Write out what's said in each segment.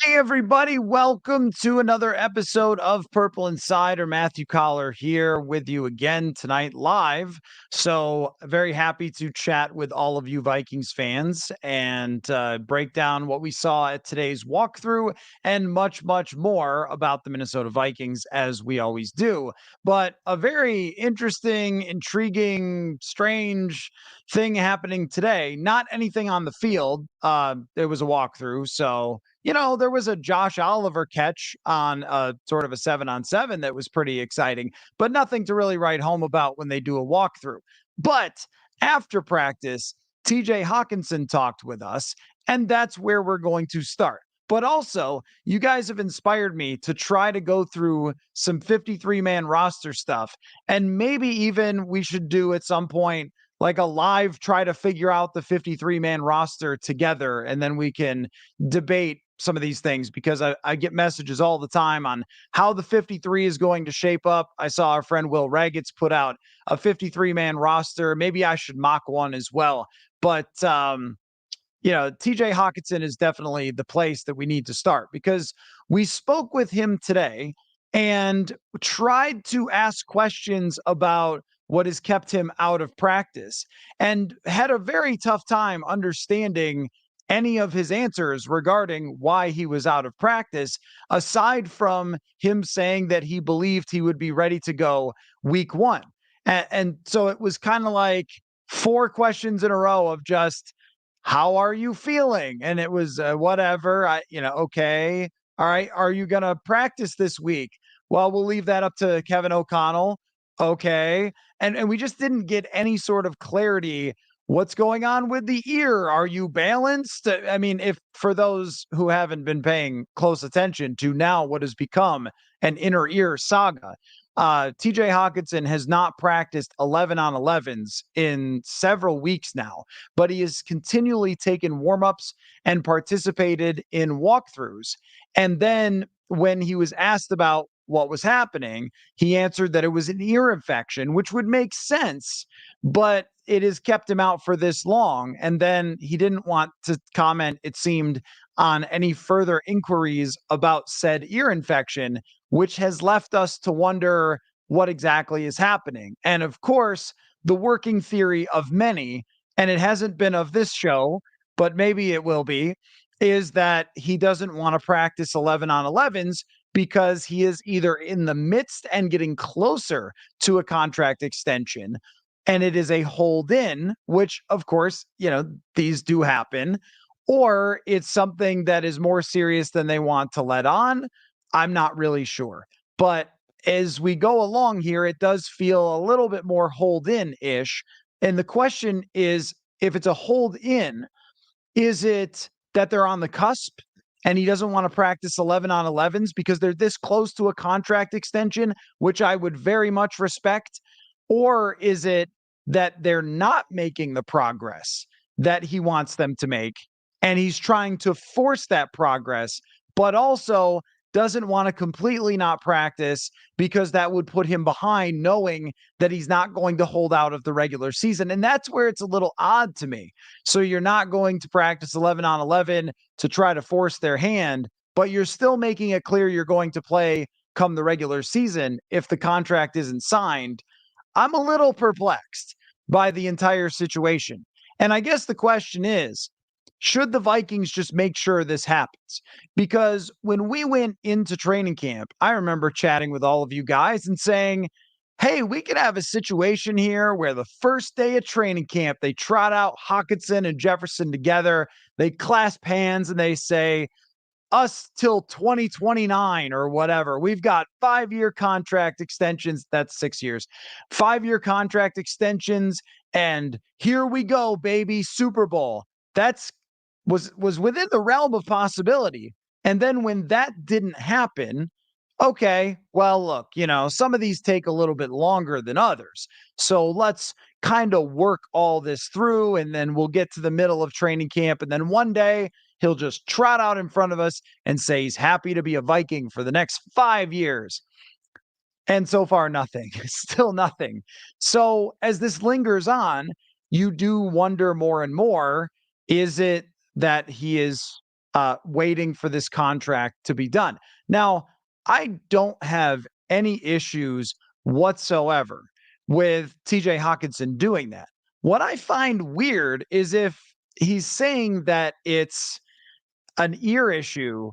Hey, everybody. Welcome to another episode of Purple Insider. Matthew Collar here with you again tonight live. So, very happy to chat with all of you Vikings fans and break down what we saw at today's walkthrough and much, much more about the Minnesota Vikings, as we always do. But a very interesting, intriguing, strange thing happening today. Not anything on the field. It was a walkthrough. So, there was a Josh Oliver catch on a sort of a 7-on-7 that was pretty exciting, but nothing to really write home about when they do a walkthrough. But after practice, TJ Hockenson talked with us, and that's where we're going to start. But also, you guys have inspired me to try to go through some 53-man roster stuff. And maybe even we should do at some point like a live try to figure out the 53-man roster together, and then we can debate some of these things because I get messages all the time on how the 53 is going to shape up. I saw our friend Will Raggets put out a 53-man roster. Maybe I should mock one as well. But, TJ Hockenson is definitely the place that we need to start because we spoke with him today and tried to ask questions about what has kept him out of practice and had a very tough time understanding any of his answers regarding why he was out of practice, aside from him saying that he believed he would be ready to go week one. And so it was kind of like four questions in a row of just, how are you feeling? And it was whatever. Okay. All right. Are you going to practice this week? Well, we'll leave that up to Kevin O'Connell. Okay. And we just didn't get any sort of clarity. What's going on with the ear? Are you balanced? I mean, if for those who haven't been paying close attention to now what has become an inner ear saga, TJ Hockenson has not practiced 11 on 11s in several weeks now, but he has continually taken warmups and participated in walkthroughs. And then when he was asked about what was happening, he answered that it was an ear infection, which would make sense, but it has kept him out for this long. And then he didn't want to comment, it seemed, on any further inquiries about said ear infection, which has left us to wonder what exactly is happening. And of course, the working theory of many, and it hasn't been of this show, but maybe it will be, is that he doesn't want to practice 11 on 11s because he is either in the midst and getting closer to a contract extension, and it is a hold in, which of course, these do happen, or it's something that is more serious than they want to let on. I'm not really sure. But as we go along here, it does feel a little bit more hold in ish. And the question is, if it's a hold in, is it that they're on the cusp and he doesn't want to practice 11 on 11s because they're this close to a contract extension, which I would very much respect? Or is it that they're not making the progress that he wants them to make and he's trying to force that progress, but also doesn't want to completely not practice because that would put him behind, knowing that he's not going to hold out of the regular season? And that's where it's a little odd to me. So you're not going to practice 11 on 11 to try to force their hand, but you're still making it clear you're going to play come the regular season if the contract isn't signed. I'm a little perplexed by the entire situation. And I guess the question is, should the Vikings just make sure this happens? Because when we went into training camp, I remember chatting with all of you guys and saying, hey, we could have a situation here where the first day of training camp, they trot out Hockenson and Jefferson together. They clasp hands and they say, us till 2029 or whatever. We've got 5-year contract extensions. That's 6 years, 5-year contract extensions. And here we go, baby, Super Bowl. That's was within the realm of possibility. And then when that didn't happen, okay, well, look, some of these take a little bit longer than others. So let's kind of work all this through, and then we'll get to the middle of training camp. And then one day he'll just trot out in front of us and say he's happy to be a Viking for the next 5 years. And so far, nothing, still nothing. So as this lingers on, you do wonder more and more, is it that he is waiting for this contract to be done. Now, I don't have any issues whatsoever with TJ Hockenson doing that. What I find weird is if he's saying that it's an ear issue,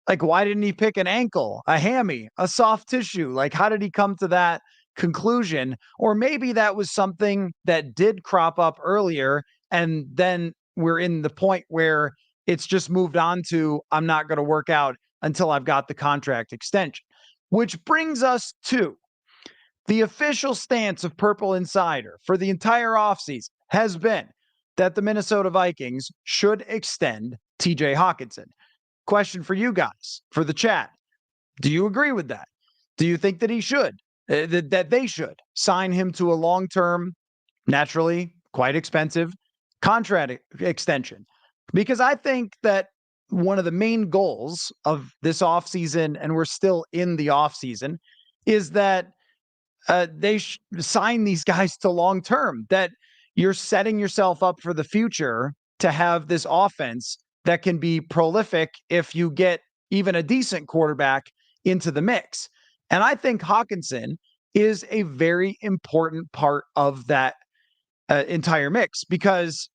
like why didn't he pick an ankle, a hammy, a soft tissue? Like how did he come to that conclusion? Or maybe that was something that did crop up earlier and then we're in the point where it's just moved on to I'm not going to work out until I've got the contract extension. Which brings us to the official stance of Purple Insider for the entire offseason has been that the Minnesota Vikings should extend TJ Hockenson. Question for you guys, for the chat. Do you agree with that? Do you think that he should, that they should sign him to a long-term, naturally quite expensive contract extension? Because I think that one of the main goals of this offseason, and we're still in the offseason, is that they sign these guys to long term, that you're setting yourself up for the future to have this offense that can be prolific if you get even a decent quarterback into the mix. And I think Hockenson is a very important part of that entire mix because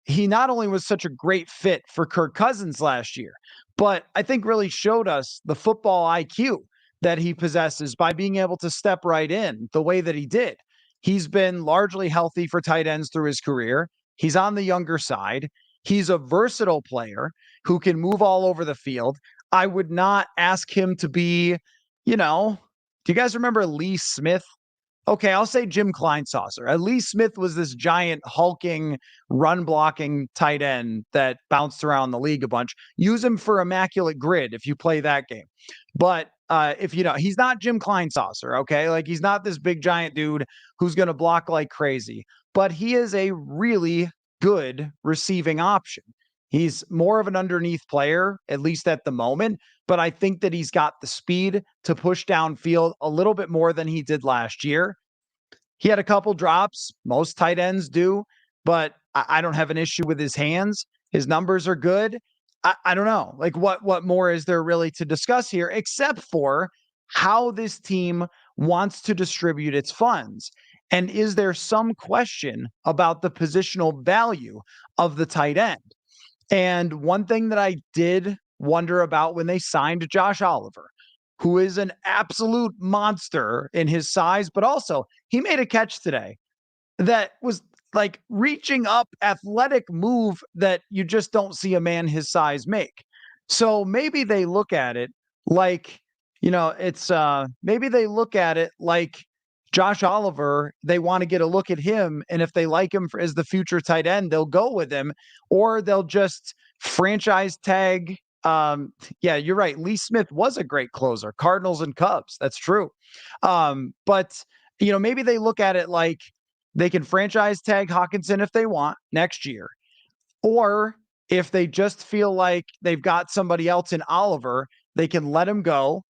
he not only was such a great fit for Kirk Cousins last year, but I think really showed us the football IQ that he possesses by being able to step right in the way that he did. He's been largely healthy for tight ends through his career. He's on the younger side. He's a versatile player who can move all over the field. I would not ask him to be, do you guys remember Lee Smith? Okay, I'll say Jim Kleinsaucer. Lee Smith was this giant hulking run blocking tight end that bounced around the league a bunch. Use him for immaculate grid if you play that game. But if he's not Jim Kleinsaucer, okay? Like he's not this big giant dude who's going to block like crazy, but he is a really good receiving option. He's more of an underneath player, at least at the moment, but I think that he's got the speed to push downfield a little bit more than he did last year. He had a couple drops. Most tight ends do, but I don't have an issue with his hands. His numbers are good. I don't know. Like what more is there really to discuss here except for how this team wants to distribute its funds? And is there some question about the positional value of the tight end? And one thing that I did wonder about when they signed Josh Oliver, who is an absolute monster in his size, but also he made a catch today that was like reaching up athletic move that you just don't see a man his size make. So maybe they look at it like, it's maybe they look at it like Josh Oliver, they want to get a look at him. And if they like him as the future tight end, they'll go with him or they'll just franchise tag. Yeah, you're right. Lee Smith was a great closer, Cardinals and Cubs. That's true. But maybe they look at it like they can franchise tag Hockenson if they want next year, or if they just feel like they've got somebody else in Oliver, they can let him go,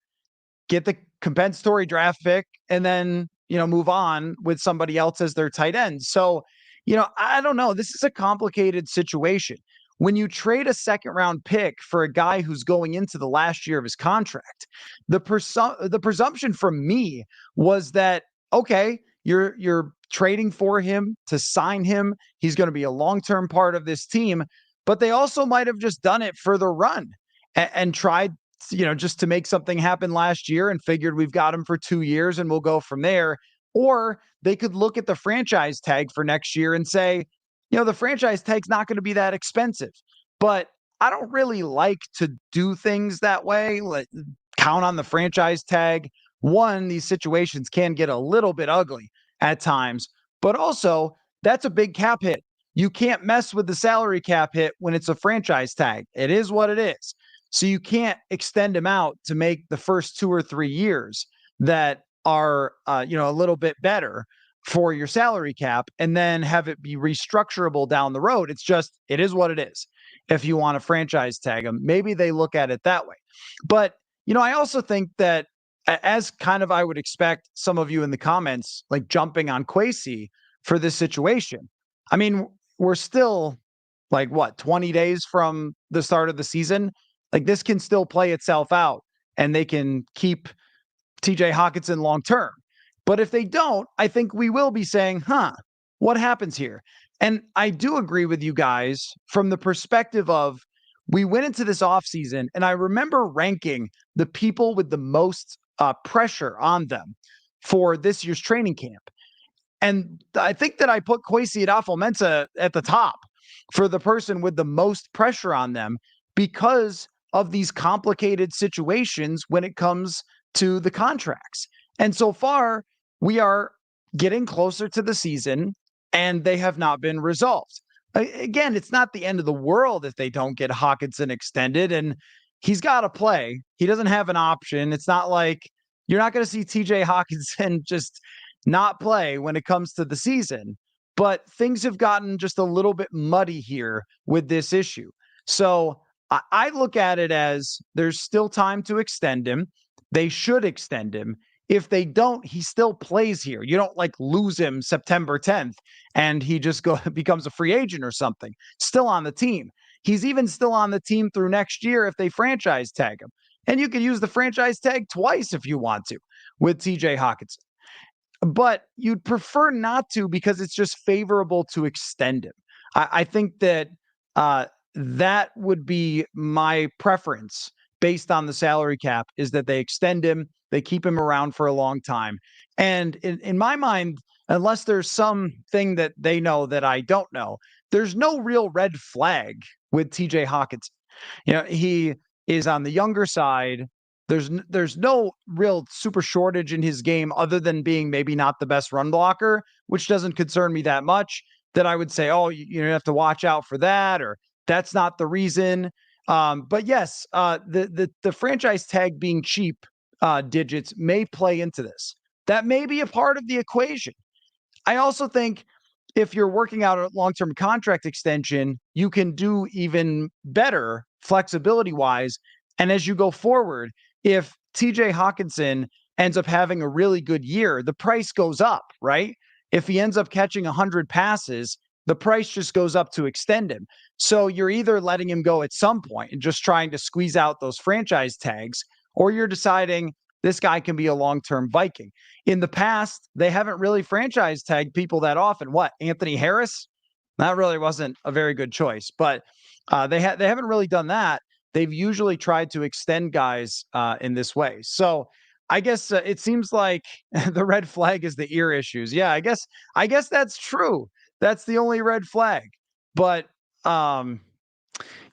get the compensatory draft pick, and then, move on with somebody else as their tight end. So, I don't know. This is a complicated situation. When you trade a second round pick for a guy who's going into the last year of his contract, the presumption from me was that, okay, you're trading for him to sign him. He's going to be a long-term part of this team, but they also might have just done it for the run and tried, just to make something happen last year and figured we've got him for 2 years and we'll go from there. Or they could look at the franchise tag for next year and say, the franchise tag's not going to be that expensive, but I don't really like to do things that way. Like count on the franchise tag. One, these situations can get a little bit ugly at times, but also that's a big cap hit. You can't mess with the salary cap hit when it's a franchise tag. It is what it is. So you can't extend him out to make the first 2 or 3 years that are, a little bit better for your salary cap and then have it be restructurable down the road. It is what it is. If you want to franchise tag him, maybe they look at it that way. But, I also think that as kind of I would expect some of you in the comments, like jumping on Kwesi for this situation. I mean, we're still like what, 20 days from the start of the season. Like this can still play itself out and they can keep TJ Hockenson long term. But if they don't, I think we will be saying, what happens here? And I do agree with you guys from the perspective of we went into this offseason, and I remember ranking the people with the most pressure on them for this year's training camp. And I think that I put Kwesi Adolfo-Mensah at the top for the person with the most pressure on them because of these complicated situations when it comes to the contracts. And so far, we are getting closer to the season and they have not been resolved. Again, it's not the end of the world if they don't get Hockenson extended, and he's got to play. He doesn't have an option. It's not like you're not going to see TJ Hockenson just not play when it comes to the season. But things have gotten just a little bit muddy here with this issue. So I look at it as there's still time to extend him. They should extend him. If they don't, he still plays here. You don't like lose him September 10th and he just becomes a free agent or something. Still on the team. He's even still on the team through next year if they franchise tag him. And you can use the franchise tag twice if you want to with TJ Hockenson. But you'd prefer not to because it's just favorable to extend him. I think that that would be my preference based on the salary cap, is that they extend him, they keep him around for a long time. And in my mind, unless there's something that they know that I don't know, there's no real red flag with TJ Hockenson. He is on the younger side. There's no real super shortage in his game other than being maybe not the best run blocker, which doesn't concern me that much, that I would say, oh, you have to watch out for that, or that's not the reason. But yes, the franchise tag being cheap digits may play into this. That may be a part of the equation. I also think if you're working out a long-term contract extension, you can do even better flexibility wise. And as you go forward, if TJ Hockenson ends up having a really good year, the price goes up, right? If he ends up catching 100 passes, the price just goes up to extend him. So you're either letting him go at some point and just trying to squeeze out those franchise tags, or you're deciding this guy can be a long-term Viking. In the past, they haven't really franchise tagged people that often. What, Anthony Harris? That really wasn't a very good choice, but they haven't really done that. They've usually tried to extend guys in this way. So I guess it seems like the red flag is the ear issues. Yeah, I guess that's true. That's the only red flag. But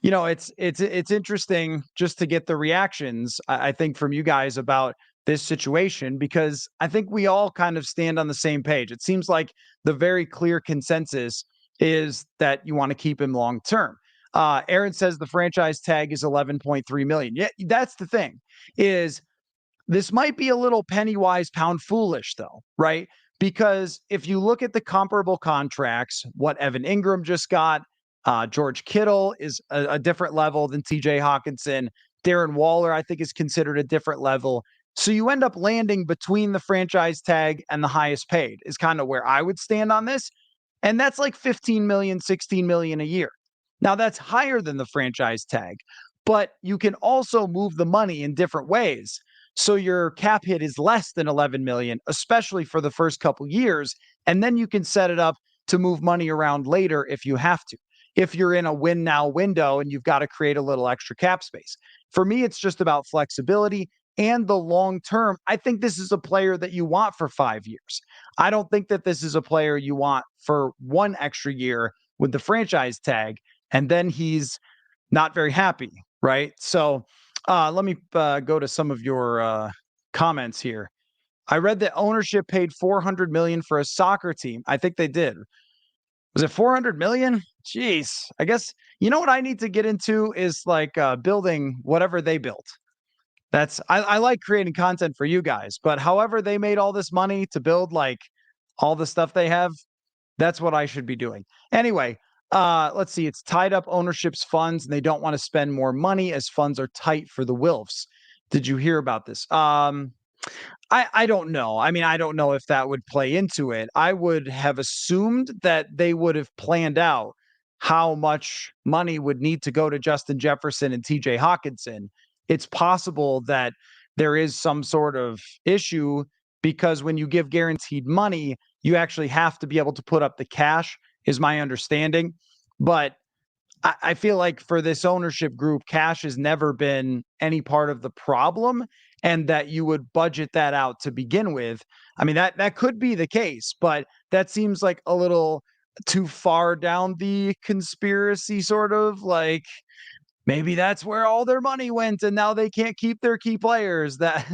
it's interesting just to get the reactions, I think, from you guys about this situation, because I think we all kind of stand on the same page. It seems like the very clear consensus is that you want to keep him long term. Aaron says the franchise tag is 11.3 million. Yeah, that's the thing, is this might be a little penny wise, pound foolish, though, right? Because if you look at the comparable contracts, what Evan Ingram just got, George Kittle is a different level than TJ Hockenson. Darren Waller, I think, is considered a different level. So you end up landing between the franchise tag and the highest paid is kind of where I would stand on this. And that's like 15 million, 16 million a year. Now that's higher than the franchise tag, but you can also move the money in different ways. So your cap hit is less than 11 million, especially for the first couple years. And then you can set it up to move money around later if you have to, if you're in a win now window and you've got to create a little extra cap space. For me, it's just about flexibility and the long term. I think this is a player that you want for 5 years. I don't think that this is a player you want for one extra year with the franchise tag, and then he's not very happy, right? So let me go to some of your comments here. I read that ownership paid 400 million for a soccer team. I think they did. Was it 400 million? Jeez. I guess, you know what I need to get into is like building whatever they built. I like creating content for you guys, but however they made all this money to build like all the stuff they have, that's what I should be doing. Anyway, let's see. It's tied up ownership's funds and they don't want to spend more money as funds are tight for the Wilfs. Did you hear about this? I don't know. I mean, I don't know if that would play into it. I would have assumed that they would have planned out how much money would need to go to Justin Jefferson and TJ Hockenson, it's possible that there is some sort of issue because when you give guaranteed money, you actually have to be able to put up the cash, is my understanding. But I feel like for this ownership group, cash has never been any part of the problem, and that you would budget that out to begin with. I mean, that could be the case, but that seems like a little too far down the conspiracy sort of like maybe that's where all their money went and now they can't keep their key players. That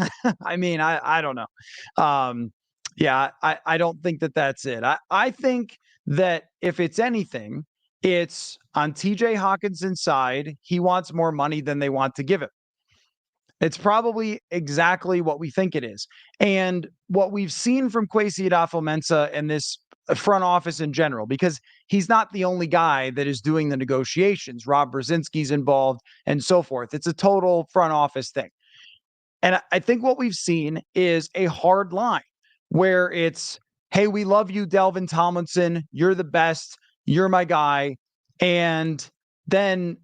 I mean, I don't know. Yeah, I don't think that that's it. I think that if it's anything, it's on TJ Hawkinson's side. He wants more money than they want to give him. It's probably exactly what we think it is. And what we've seen from Kwesi Adolfo-Mensah and this front office in general, because he's not the only guy that is doing the negotiations. Rob Brzezinski's involved and so forth. It's a total front office thing. And I think what we've seen is a hard line where it's, hey, we love you, Delvin Tomlinson. You're the best. You're my guy. And then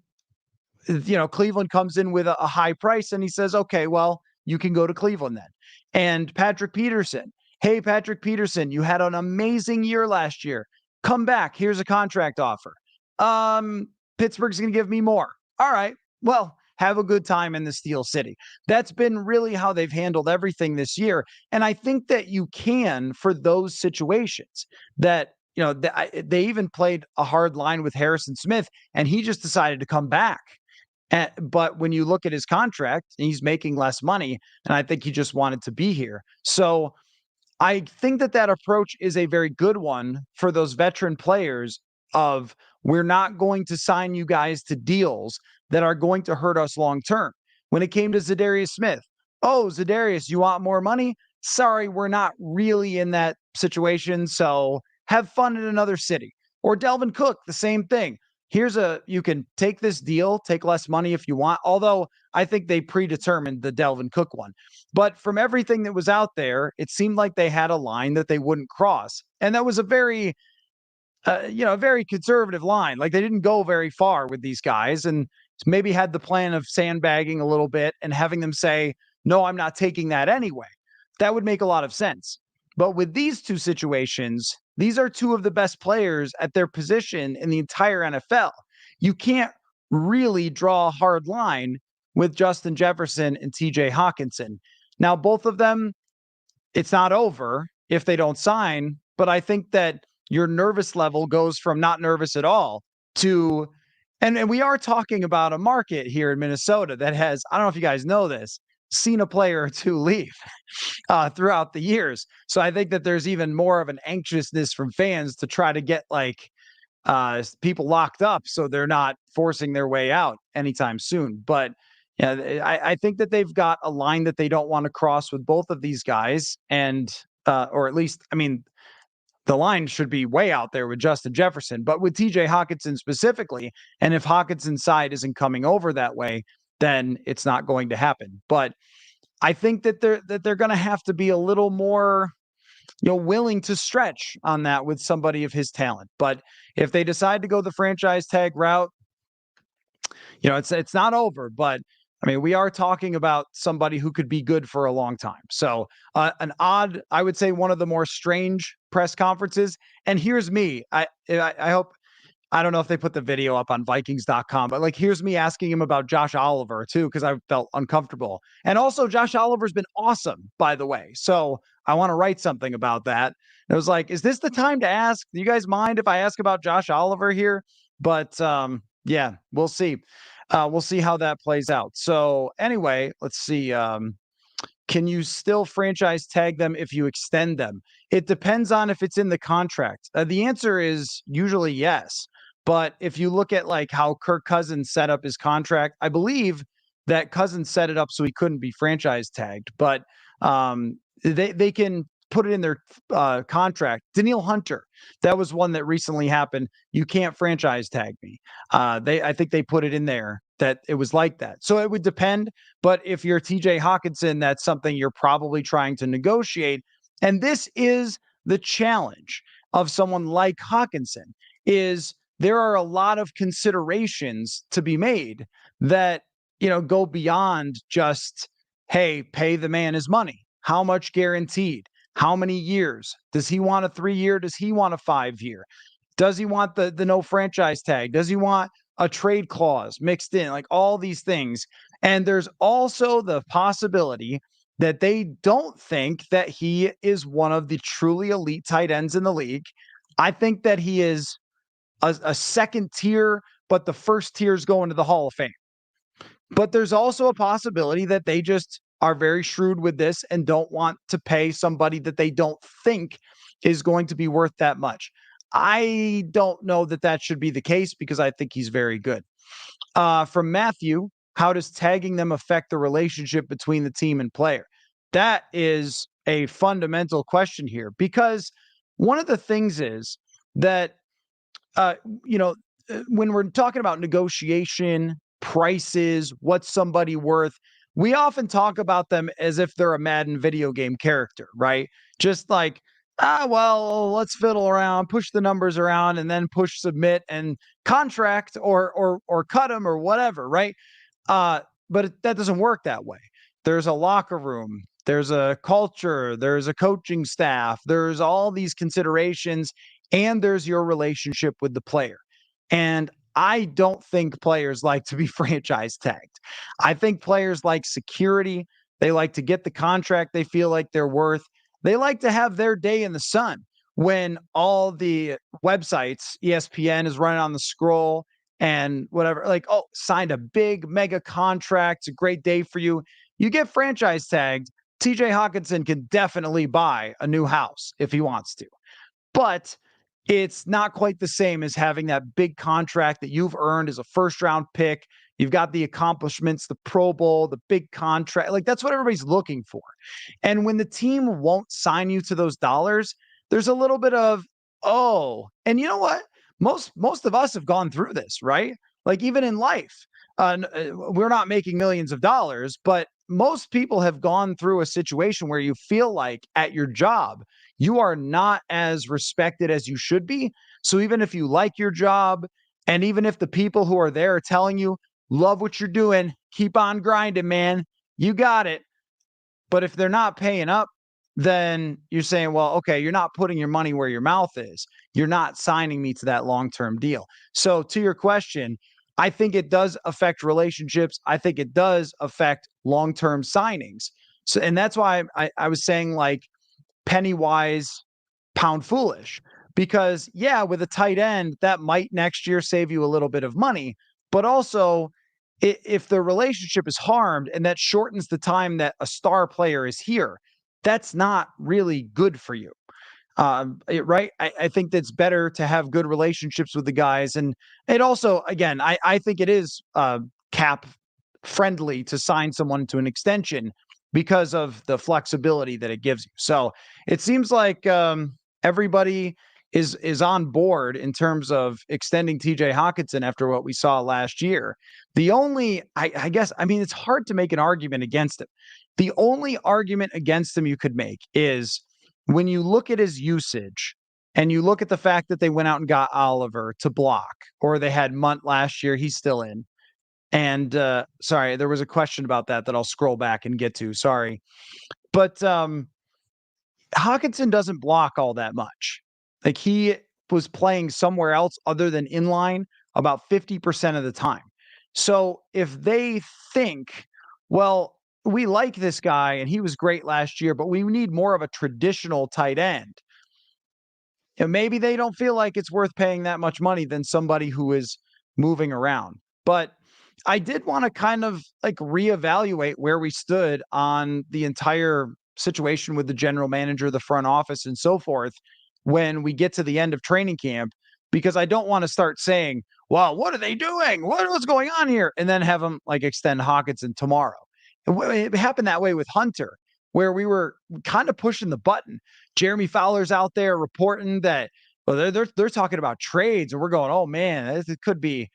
Cleveland comes in with a high price and he says, okay, well, you can go to Cleveland then. And Patrick Peterson, hey, Patrick Peterson, you had an amazing year last year. Come back. Here's a contract offer. Pittsburgh's going to give me more. All right. Well, have a good time in the Steel City. That's been really how they've handled everything this year. And I think that you can, for those situations that, they even played a hard line with Harrison Smith and he just decided to come back. But when you look at his contract, he's making less money, and I think he just wanted to be here. So I think that approach is a very good one for those veteran players of we're not going to sign you guys to deals that are going to hurt us long term. When it came to Zadarius Smith, oh, Zadarius, you want more money? Sorry, we're not really in that situation, so have fun in another city. Or Delvin Cook, the same thing. You can take this deal, take less money if you want. Although I think they predetermined the Delvin Cook one. But from everything that was out there, it seemed like they had a line that they wouldn't cross. And that was a very, very conservative line. Like they didn't go very far with these guys and maybe had the plan of sandbagging a little bit and having them say, no, I'm not taking that anyway. That would make a lot of sense. But with these two situations, these are two of the best players at their position in the entire NFL. You can't really draw a hard line with Justin Jefferson and TJ Hockenson. Now, both of them, it's not over if they don't sign, but I think that your nervous level goes from not nervous at all to, and we are talking about a market here in Minnesota that has, I don't know if you guys know this, seen a player or two leave throughout the years. So I think that there's even more of an anxiousness from fans to try to get people locked up so they're not forcing their way out anytime soon. But I think that they've got a line that they don't want to cross with both of these guys. And, or at least, I mean, the line should be way out there with Justin Jefferson, but with TJ Hockenson specifically. And if Hawkinson's side isn't coming over that way, then it's not going to happen. But I think that they're going to have to be a little more, willing to stretch on that with somebody of his talent. But if they decide to go the franchise tag route, it's not over. But I mean, we are talking about somebody who could be good for a long time. So I would say one of the more strange press conferences. And here's me. I hope. I don't know if they put the video up on Vikings.com, but here's me asking him about Josh Oliver too, because I felt uncomfortable. And also Josh Oliver's been awesome, by the way. So I want to write something about that. And it was like, is this the time to ask? Do you guys mind if I ask about Josh Oliver here? But yeah, we'll see. We'll see how that plays out. So anyway, let's see. Can you still franchise tag them if you extend them? It depends on if it's in the contract. The answer is usually yes. But if you look at how Kirk Cousins set up his contract, I believe that Cousins set it up so he couldn't be franchise tagged. But they can put it in their contract. Daniil Hunter, that was one that recently happened. You can't franchise tag me. I think they put it in there that it was like that. So it would depend. But if you're TJ Hockenson, that's something you're probably trying to negotiate. And this is the challenge of someone like Hockenson, is there are a lot of considerations to be made that, go beyond just, hey, pay the man his money. How much guaranteed? How many years? Does he want a 3-year? Does he want a 5-year? Does he want the no franchise tag? Does he want a trade clause mixed in? Like all these things. And there's also the possibility that they don't think that he is one of the truly elite tight ends in the league. I think that he is a second tier, but the first tier is going to the Hall of Fame. But there's also a possibility that they just are very shrewd with this and don't want to pay somebody that they don't think is going to be worth that much. I don't know that that should be the case because I think he's very good. From Matthew, how does tagging them affect the relationship between the team and player? That is a fundamental question here because one of the things is that, uh, you know, when we're talking about negotiation, prices, what's somebody worth, we often talk about them as if they're a Madden video game character, right? Just like, well, let's fiddle around, push the numbers around, and then push submit and contract or cut them or whatever, right? Uh, but that doesn't work that way. There's a locker room, there's a culture, there's a coaching staff, there's all these considerations, and there's your relationship with the player. And I don't think players like to be franchise tagged. I think players like security. They like to get the contract they feel like they're worth. They like to have their day in the sun when all the websites, ESPN is running on the scroll and whatever, like, oh, signed a big mega contract. It's a great day for you. You get franchise tagged. TJ Hockenson can definitely buy a new house if he wants to. But it's not quite the same as having that big contract that you've earned as a first round pick. You've got the accomplishments, the Pro Bowl, the big contract. Like that's what everybody's looking for. And when the team won't sign you to those dollars, there's a little bit of, oh, and you know what? Most of us have gone through this, right? Like even in life, we're not making millions of dollars, but most people have gone through a situation where you feel like at your job, you are not as respected as you should be. So even if you like your job, and even if the people who are there are telling you, love what you're doing, keep on grinding, man, you got it. But if they're not paying up, then you're saying, well, okay, you're not putting your money where your mouth is. You're not signing me to that long-term deal. So to your question, I think it does affect relationships. I think it does affect long-term signings. So, and that's why I was saying like penny wise, pound foolish. Because yeah, with a tight end, that might next year save you a little bit of money, but also if the relationship is harmed and that shortens the time that a star player is here, that's not really good for you. Right? I think that's better to have good relationships with the guys. And it also, again, I think it is cap friendly to sign someone to an extension because of the flexibility that it gives you. So it seems like everybody is on board in terms of extending TJ Hockenson after what we saw last year. The only, I guess, I mean, it's hard to make an argument against him. The only argument against him you could make is when you look at his usage and you look at the fact that they went out and got Oliver to block, or they had Munt last year, he's still in. And sorry, there was a question about that I'll scroll back and get to. Sorry. But Hockenson doesn't block all that much. Like he was playing somewhere else other than inline about 50% of the time. So if they think, well, we like this guy and he was great last year, but we need more of a traditional tight end. And maybe they don't feel like it's worth paying that much money than somebody who is moving around. But I did want to kind of like reevaluate where we stood on the entire situation with the general manager, the front office, and so forth when we get to the end of training camp, because I don't want to start saying, well, what are they doing? What's going on here? And then have them like extend Hockenson tomorrow. It happened that way with Hunter, where we were kind of pushing the button. Jeremy Fowler's out there reporting that, well, they're talking about trades, and we're going, oh man, this could be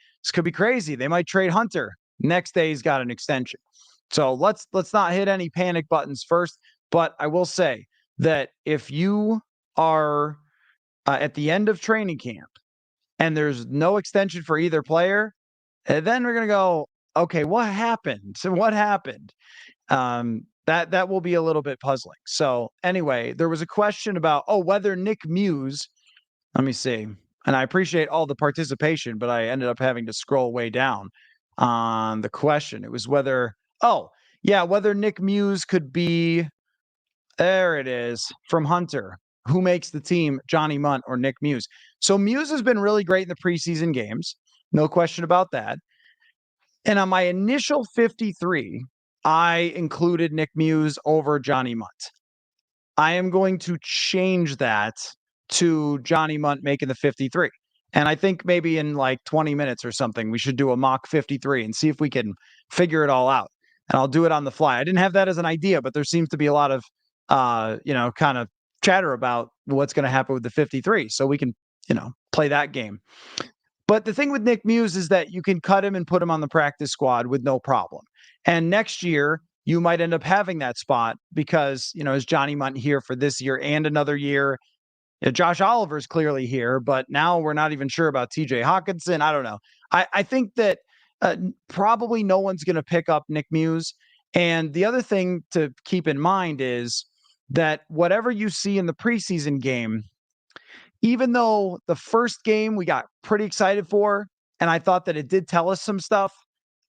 crazy. They might trade Hunter. Next day he's got an extension. So let's not hit any panic buttons first. But I will say that if you are at the end of training camp and there's no extension for either player, and then we're gonna go, okay, what happened? So what happened? That will be a little bit puzzling. So anyway, there was a question about whether Nick Muse. Let me see. And I appreciate all the participation, but I ended up having to scroll way down on the question. It was whether Nick Muse could be, there it is, from Hunter. Who makes the team, Johnny Munt or Nick Muse? So Muse has been really great in the preseason games. No question about that. And on my initial 53, I included Nick Muse over Johnny Munt. I am going to change that to Johnny Munt making the 53. And I think maybe in like 20 minutes or something, we should do a mock 53 and see if we can figure it all out. And I'll do it on the fly. I didn't have that as an idea, but there seems to be a lot of, kind of chatter about what's going to happen with the 53. So we can, play that game. But the thing with Nick Muse is that you can cut him and put him on the practice squad with no problem. And next year, you might end up having that spot because, is Johnny Munt here for this year and another year? Josh Oliver's clearly here, but now we're not even sure about TJ Hockenson. I don't know. I think that probably no one's going to pick up Nick Muse. And the other thing to keep in mind is that whatever you see in the preseason game, even though the first game we got pretty excited for, and I thought that it did tell us some stuff,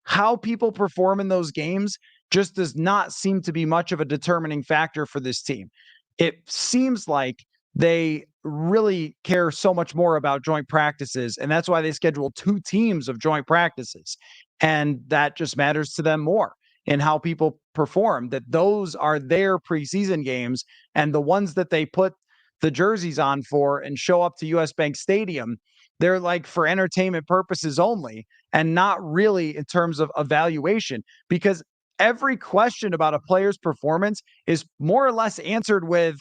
how people perform in those games just does not seem to be much of a determining factor for this team. It seems like they really care so much more about joint practices, and that's why they schedule 2 teams of joint practices. And that just matters to them more in how people perform, that those are their preseason games, and the ones that they put the jerseys on for and show up to US Bank Stadium, they're like for entertainment purposes only and not really in terms of evaluation, because every question about a player's performance is more or less answered with,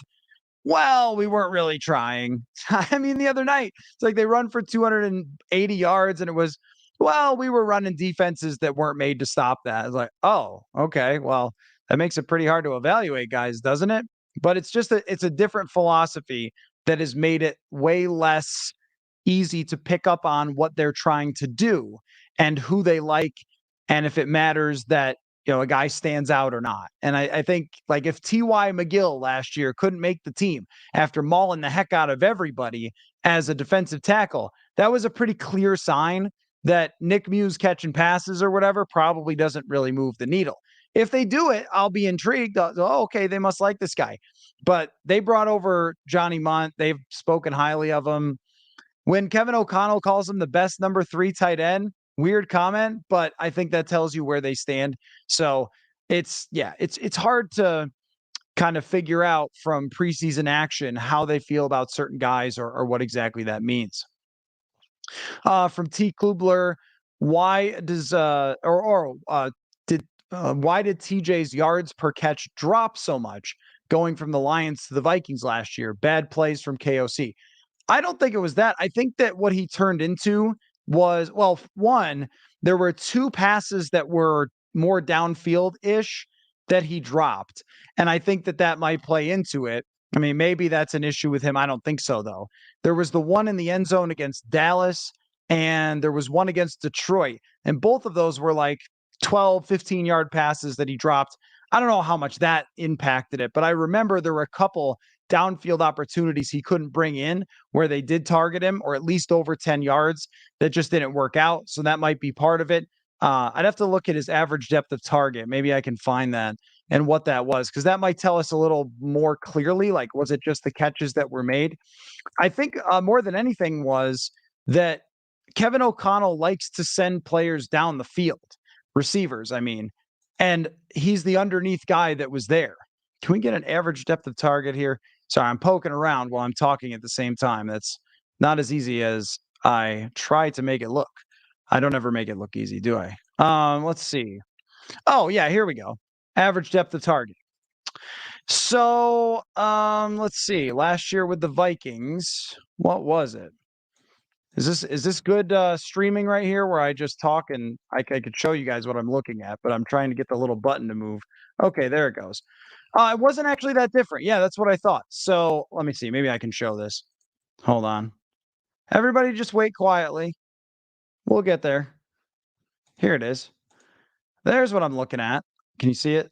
well, we weren't really trying. I mean, the other night, it's like they run for 280 yards and it was, well, we were running defenses that weren't made to stop that. It's like, oh, okay. Well, that makes it pretty hard to evaluate guys, doesn't it? But it's a different philosophy that has made it way less easy to pick up on what they're trying to do and who they like, and if it matters that a guy stands out or not. And I think like if T.Y. McGill last year couldn't make the team after mauling the heck out of everybody as a defensive tackle, that was a pretty clear sign that Nick Muse catching passes or whatever probably doesn't really move the needle. If they do it, I'll be intrigued. Okay, they must like this guy. But they brought over Johnny Munt. They've spoken highly of him. When Kevin O'Connell calls him the best number 3 tight end, weird comment, but I think that tells you where they stand. So it's hard to kind of figure out from preseason action how they feel about certain guys or what exactly that means. From T. Klubler, why does why did TJ's yards per catch drop so much going from the Lions to the Vikings last year? Bad plays from KOC. I don't think it was that. I think that what he turned into was, well, one, there were 2 passes that were more downfield-ish that he dropped. And I think that that might play into it. I mean, maybe that's an issue with him. I don't think so, though. There was the one in the end zone against Dallas, and there was one against Detroit. And both of those were like 12, 15-yard passes that he dropped. I don't know how much that impacted it, but I remember there were a couple downfield opportunities he couldn't bring in where they did target him, or at least over 10 yards, that just didn't work out. So that might be part of it. I'd have to look at his average depth of target. Maybe I can find that and what that was, because that might tell us a little more clearly, like, was it just the catches that were made? I think more than anything was that Kevin O'Connell likes to send players down the field, receivers, I mean, and he's the underneath guy that was there. Can we get an average depth of target here? Sorry, I'm poking around while I'm talking at the same time. That's not as easy as I try to make it look. I don't ever make it look easy, do I? Let's see. Oh, yeah, here we go. Average depth of target. So, let's see. Last year with the Vikings, what was it? Is this good streaming right here where I just talk and I could show you guys what I'm looking at, but I'm trying to get the little button to move. Okay, there it goes. It wasn't actually that different. Yeah, that's what I thought. So let me see. Maybe I can show this. Hold on. Everybody just wait quietly. We'll get there. Here it is. There's what I'm looking at. Can you see it?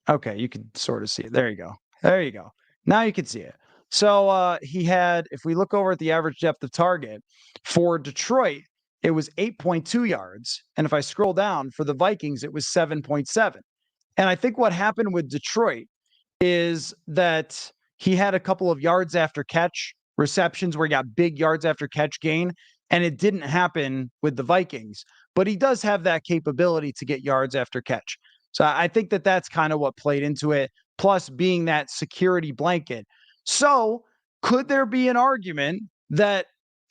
Okay, you can sort of see it. There you go. There you go. Now you can see it. So he had, if we look over at the average depth of target for Detroit, it was 8.2 yards. And if I scroll down for the Vikings, it was 7.7. And I think what happened with Detroit is that he had a couple of yards after catch receptions where he got big yards after catch gain, and it didn't happen with the Vikings. But he does have that capability to get yards after catch. So I think that that's kind of what played into it, plus being that security blanket. So could there be an argument that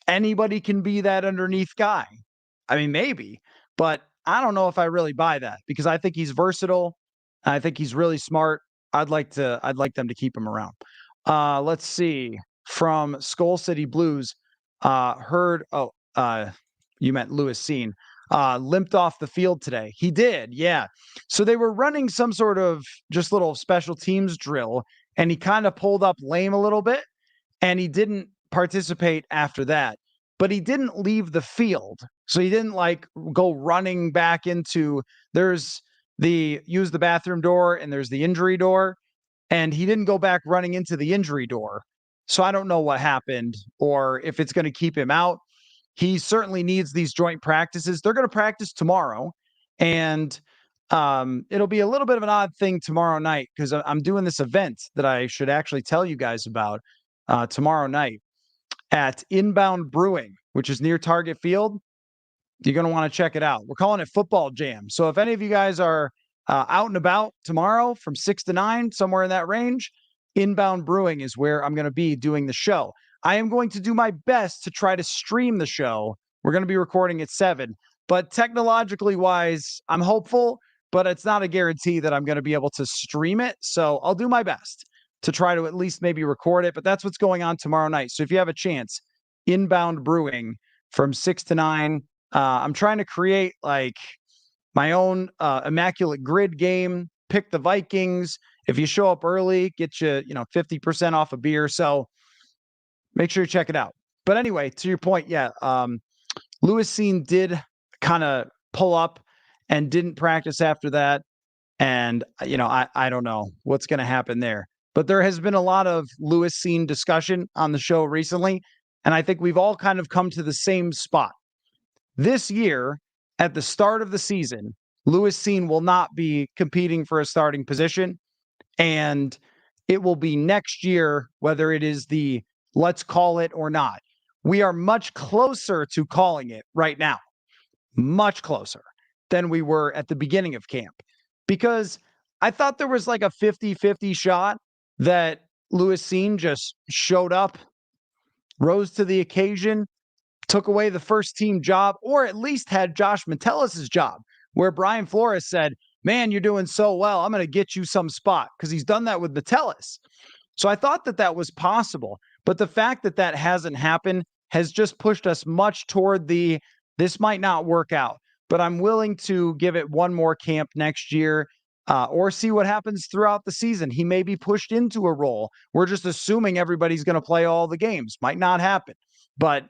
anybody can be that underneath guy? I mean, maybe, but I don't know if I really buy that because I think he's versatile. I think he's really smart. I'd like them to keep him around. Let's see. From Skull City Blues, you meant Lewis Seen, limped off the field today. He did, yeah. So they were running some sort of just little special teams drill, and he kind of pulled up lame a little bit, and he didn't participate after that. But he didn't leave the field. So he didn't like go running back into there's the use the bathroom door and there's the injury door. And he didn't go back running into the injury door. So I don't know what happened or if it's going to keep him out. He certainly needs these joint practices. They're going to practice tomorrow. And it'll be a little bit of an odd thing tomorrow night because I'm doing this event that I should actually tell you guys about tomorrow night at Inbound Brewing, which is near Target Field. You're going to want to check it out. We're calling it Football Jam. So if any of you guys are out and about tomorrow from 6 to 9, somewhere in that range, Inbound Brewing is where I'm going to be doing the show. I am going to do my best to try to stream the show. We're going to be recording at 7, but technologically wise, I'm hopeful, but it's not a guarantee that I'm going to be able to stream it. So I'll do my best to try to at least maybe record it, but that's what's going on tomorrow night. So if you have a chance, Inbound Brewing from 6 to 9. I'm trying to create like my own immaculate grid game, pick the Vikings. If you show up early, get you, 50% off a beer. So make sure you check it out. But anyway, to your point, yeah, Lewis Seen did kind of pull up and didn't practice after that. And, I don't know what's going to happen there. But there has been a lot of Lewis Seen discussion on the show recently. And I think we've all kind of come to the same spot. This year, at the start of the season, Lewis Seen will not be competing for a starting position. And it will be next year, whether it is the let's call it or not. We are much closer to calling it right now, much closer than we were at the beginning of camp. Because I thought there was like a 50-50 shot that Lewis Seen just showed up, rose to the occasion, took away the first team job, or at least had Josh Metellus' job, where Brian Flores said, man, you're doing so well. I'm going to get you some spot because he's done that with Metellus. So I thought that that was possible. But the fact that that hasn't happened has just pushed us much toward this might not work out. But I'm willing to give it one more camp next year or see what happens throughout the season. He may be pushed into a role. We're just assuming everybody's going to play all the games. Might not happen. But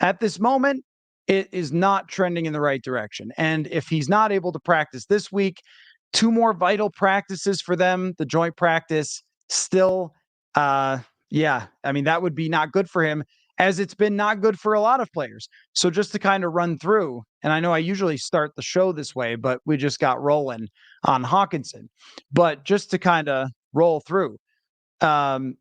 at this moment, it is not trending in the right direction. And if he's not able to practice this week, 2 more vital practices for them, the joint practice, still, that would be not good for him, as it's been not good for a lot of players. So just to kind of run through, and I know I usually start the show this way, but we just got rolling on Hockenson. But just to kind of roll through, Jalen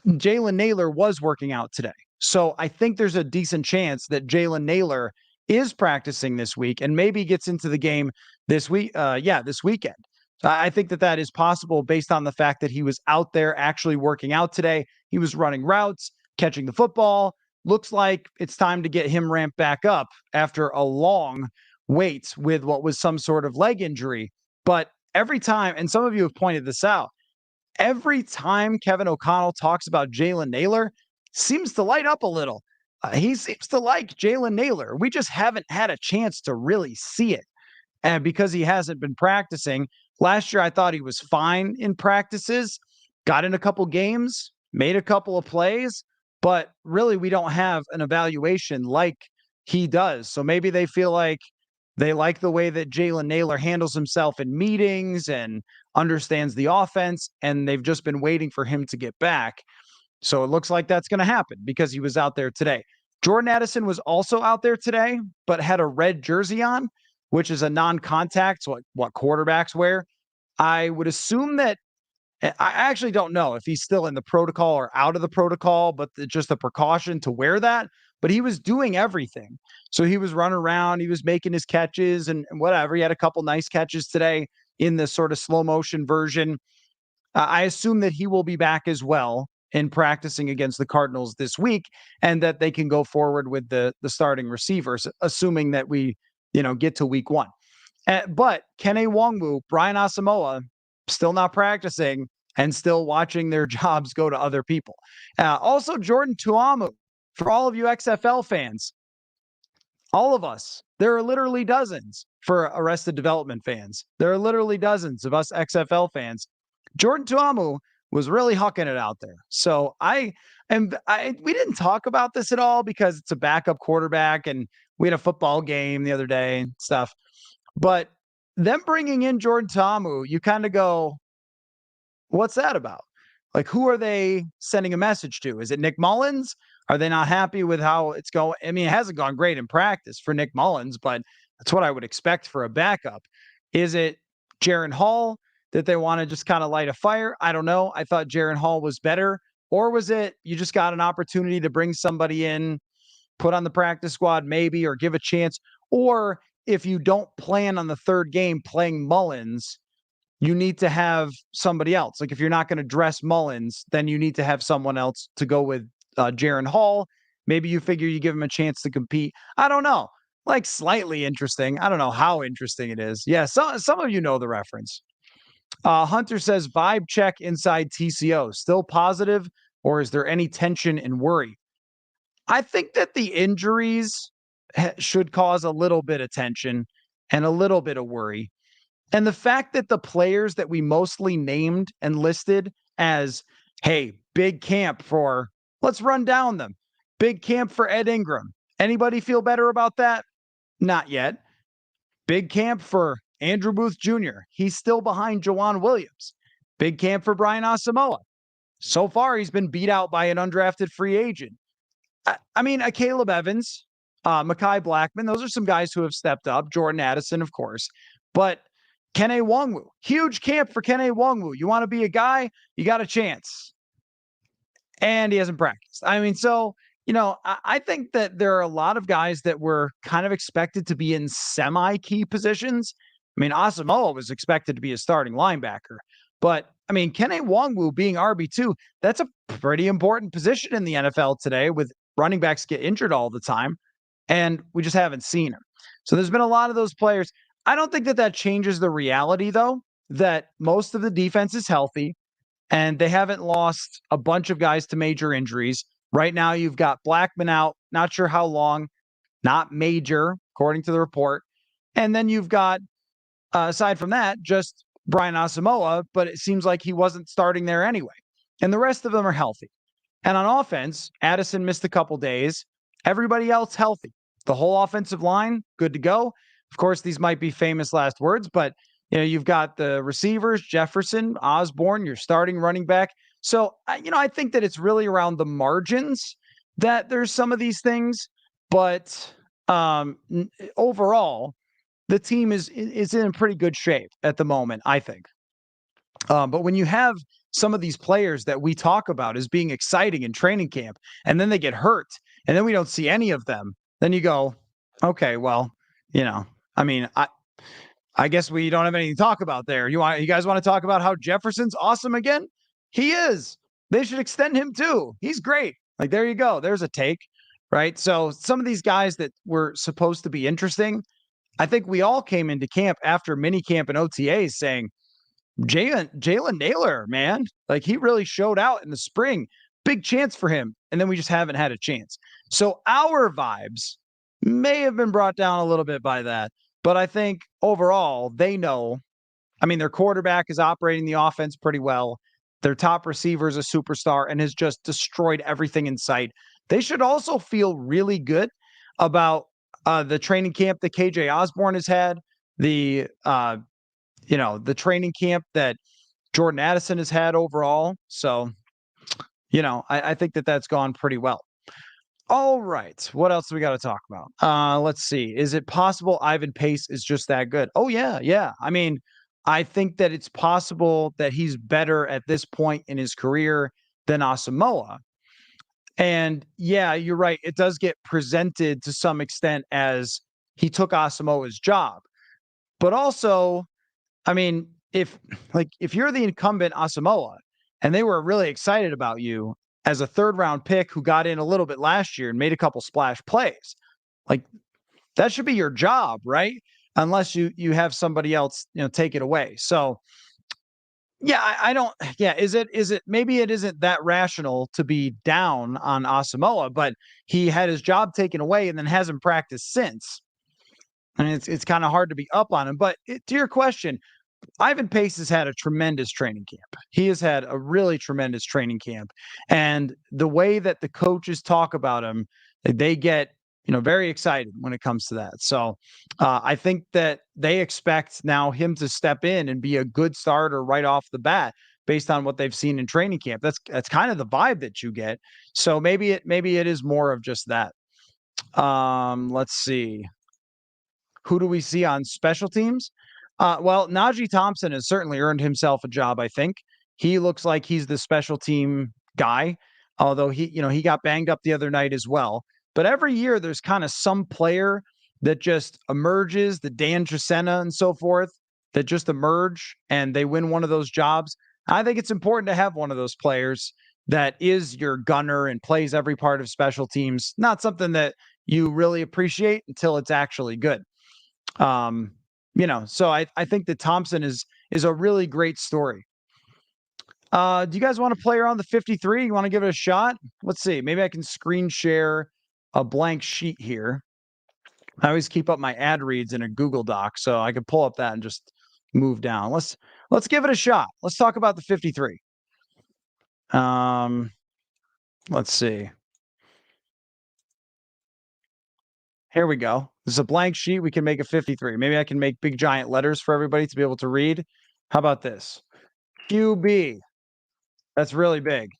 Nailor was working out today. So I think there's a decent chance that Jalen Nailor is practicing this week and maybe gets into the game this week. This weekend. So I think that is possible based on the fact that he was out there actually working out today. He was running routes, catching the football. Looks like it's time to get him ramped back up after a long wait with what was some sort of leg injury. But every time, and some of you have pointed this out, every time Kevin O'Connell talks about Jalen Nailor, seems to light up a little. He seems to like Jalen Nailor. We just haven't had a chance to really see it. And because he hasn't been practicing, last year I thought he was fine in practices, got in a couple games, made a couple of plays, but really we don't have an evaluation like he does. So maybe they feel like they like the way that Jalen Nailor handles himself in meetings and understands the offense, and they've just been waiting for him to get back. So it looks like that's going to happen because he was out there today. Jordan Addison was also out there today, but had a red jersey on, which is a non-contact, so what quarterbacks wear. I would assume that I actually don't know if he's still in the protocol or out of the protocol, but just a precaution to wear that. But he was doing everything. So he was running around, he was making his catches and whatever. He had a couple nice catches today in the sort of slow motion version. I assume that he will be back as well in practicing against the Cardinals this week, and that they can go forward with the starting receivers, assuming that we get to week one. But Kene Nwangwu, Brian Asamoah, still not practicing and still watching their jobs go to other people. Also, Jordan Tuamu, for all of you XFL fans, all of us, there are literally dozens for Arrested Development fans. There are literally dozens of us XFL fans. Jordan Tuamu was really hucking it out there. So we didn't talk about this at all because it's a backup quarterback and we had a football game the other day and stuff. But them bringing in Jordan Ta'amu, you kind of go, what's that about? Like, who are they sending a message to? Is it Nick Mullins? Are they not happy with how it's going? I mean, it hasn't gone great in practice for Nick Mullins, but that's what I would expect for a backup. Is it Jaren Hall that they want to just kind of light a fire? I don't know. I thought Jaren Hall was better. Or was it you just got an opportunity to bring somebody in, put on the practice squad maybe, or give a chance? Or if you don't plan on the third game playing Mullins, you need to have somebody else. Like if you're not going to dress Mullins, then you need to have someone else to go with Jaren Hall. Maybe you figure you give him a chance to compete. I don't know. Like slightly interesting. I don't know how interesting it is. Yeah, some of you know the reference. Hunter says vibe check inside TCO. Still positive, or is there any tension and worry? I think that the injuries should cause a little bit of tension and a little bit of worry. And the fact that the players that we mostly named and listed as, hey, big camp for, let's run down them. Big camp for Ed Ingram. Anybody feel better about that? Not yet. Big camp for Andrew Booth Jr. He's still behind Jawan Williams. Big camp for Brian Asamoah. So far, he's been beat out by an undrafted free agent. I mean, Caleb Evans, Mekhi Blackman, those are some guys who have stepped up. Jordan Addison, of course. But Kene Nwangwu, huge camp for Kene Nwangwu. You want to be a guy, you got a chance. And he hasn't practiced. I mean, so, I think that there are a lot of guys that were kind of expected to be in semi-key positions. I mean, Asamoah was expected to be a starting linebacker. But, I mean, Kene Nwangwu being RB2, that's a pretty important position in the NFL today with running backs get injured all the time. And we just haven't seen him. So there's been a lot of those players. I don't think that changes the reality, though, that most of the defense is healthy and they haven't lost a bunch of guys to major injuries. Right now, you've got Blackman out, not sure how long, not major, according to the report. And then you've got, aside from that, just Brian Asamoah, but it seems like he wasn't starting there anyway. And the rest of them are healthy. And on offense, Addison missed a couple days. Everybody else healthy. The whole offensive line, good to go. Of course, these might be famous last words, but you've got the receivers, Jefferson, Osborne, your starting running back. So, I think that it's really around the margins that there's some of these things, but overall, the team is in pretty good shape at the moment, I think. But when you have some of these players that we talk about as being exciting in training camp, and then they get hurt, and then we don't see any of them, then you go, okay, well, I mean, I guess we don't have anything to talk about there. You guys want to talk about how Jefferson's awesome again? He is. They should extend him too. He's great. Like, there you go. There's a take, right? So some of these guys that were supposed to be interesting, I think we all came into camp after mini camp and OTAs saying, Jalen Nailor, man, like he really showed out in the spring. Big chance for him. And then we just haven't had a chance. So our vibes may have been brought down a little bit by that. But I think overall, they know, I mean, their quarterback is operating the offense pretty well. Their top receiver is a superstar and has just destroyed everything in sight. They should also feel really good about the training camp that KJ Osborne has had, the the training camp that Jordan Addison has had overall. So, I think that that's gone pretty well. All right. What else do we got to talk about? Let's see. Is it possible Ivan Pace is just that good? Oh, yeah. Yeah. I mean, I think that it's possible that he's better at this point in his career than Asamoah. And yeah, you're right. It does get presented to some extent as he took Asamoah's job. But also, I mean, if you're the incumbent Asamoah and they were really excited about you as a third round pick who got in a little bit last year and made a couple splash plays, like that should be your job, right? Unless you have somebody else, take it away. So yeah, I don't. Yeah, is it maybe it isn't that rational to be down on Asamoah, but he had his job taken away and then hasn't practiced since. And it's kind of hard to be up on him. But to your question, Ivan Pace has had a tremendous training camp. He has had a really tremendous training camp. And the way that the coaches talk about him, they get, very excited when it comes to that. So I think that they expect now him to step in and be a good starter right off the bat based on what they've seen in training camp. That's kind of the vibe that you get. So maybe it is more of just that. Let's see. Who do we see on special teams? Well, Najee Thompson has certainly earned himself a job, I think. He looks like he's the special team guy, although he got banged up the other night as well. But every year there's kind of some player that just emerges, the Dan Tresena and so forth, that just emerge and they win one of those jobs. I think it's important to have one of those players that is your gunner and plays every part of special teams. Not something that you really appreciate until it's actually good. So I think that Thompson is a really great story. Do you guys want to play around the 53? You want to give it a shot? Let's see. Maybe I can screen share a blank sheet here. I always keep up my ad reads in a Google Doc, so I could pull up that and just move down. Let's give it a shot. Let's talk about the 53. Let's see. Here we go. This is a blank sheet. We can make a 53. Maybe I can make big giant letters for everybody to be able to read. How about this? QB. That's really big.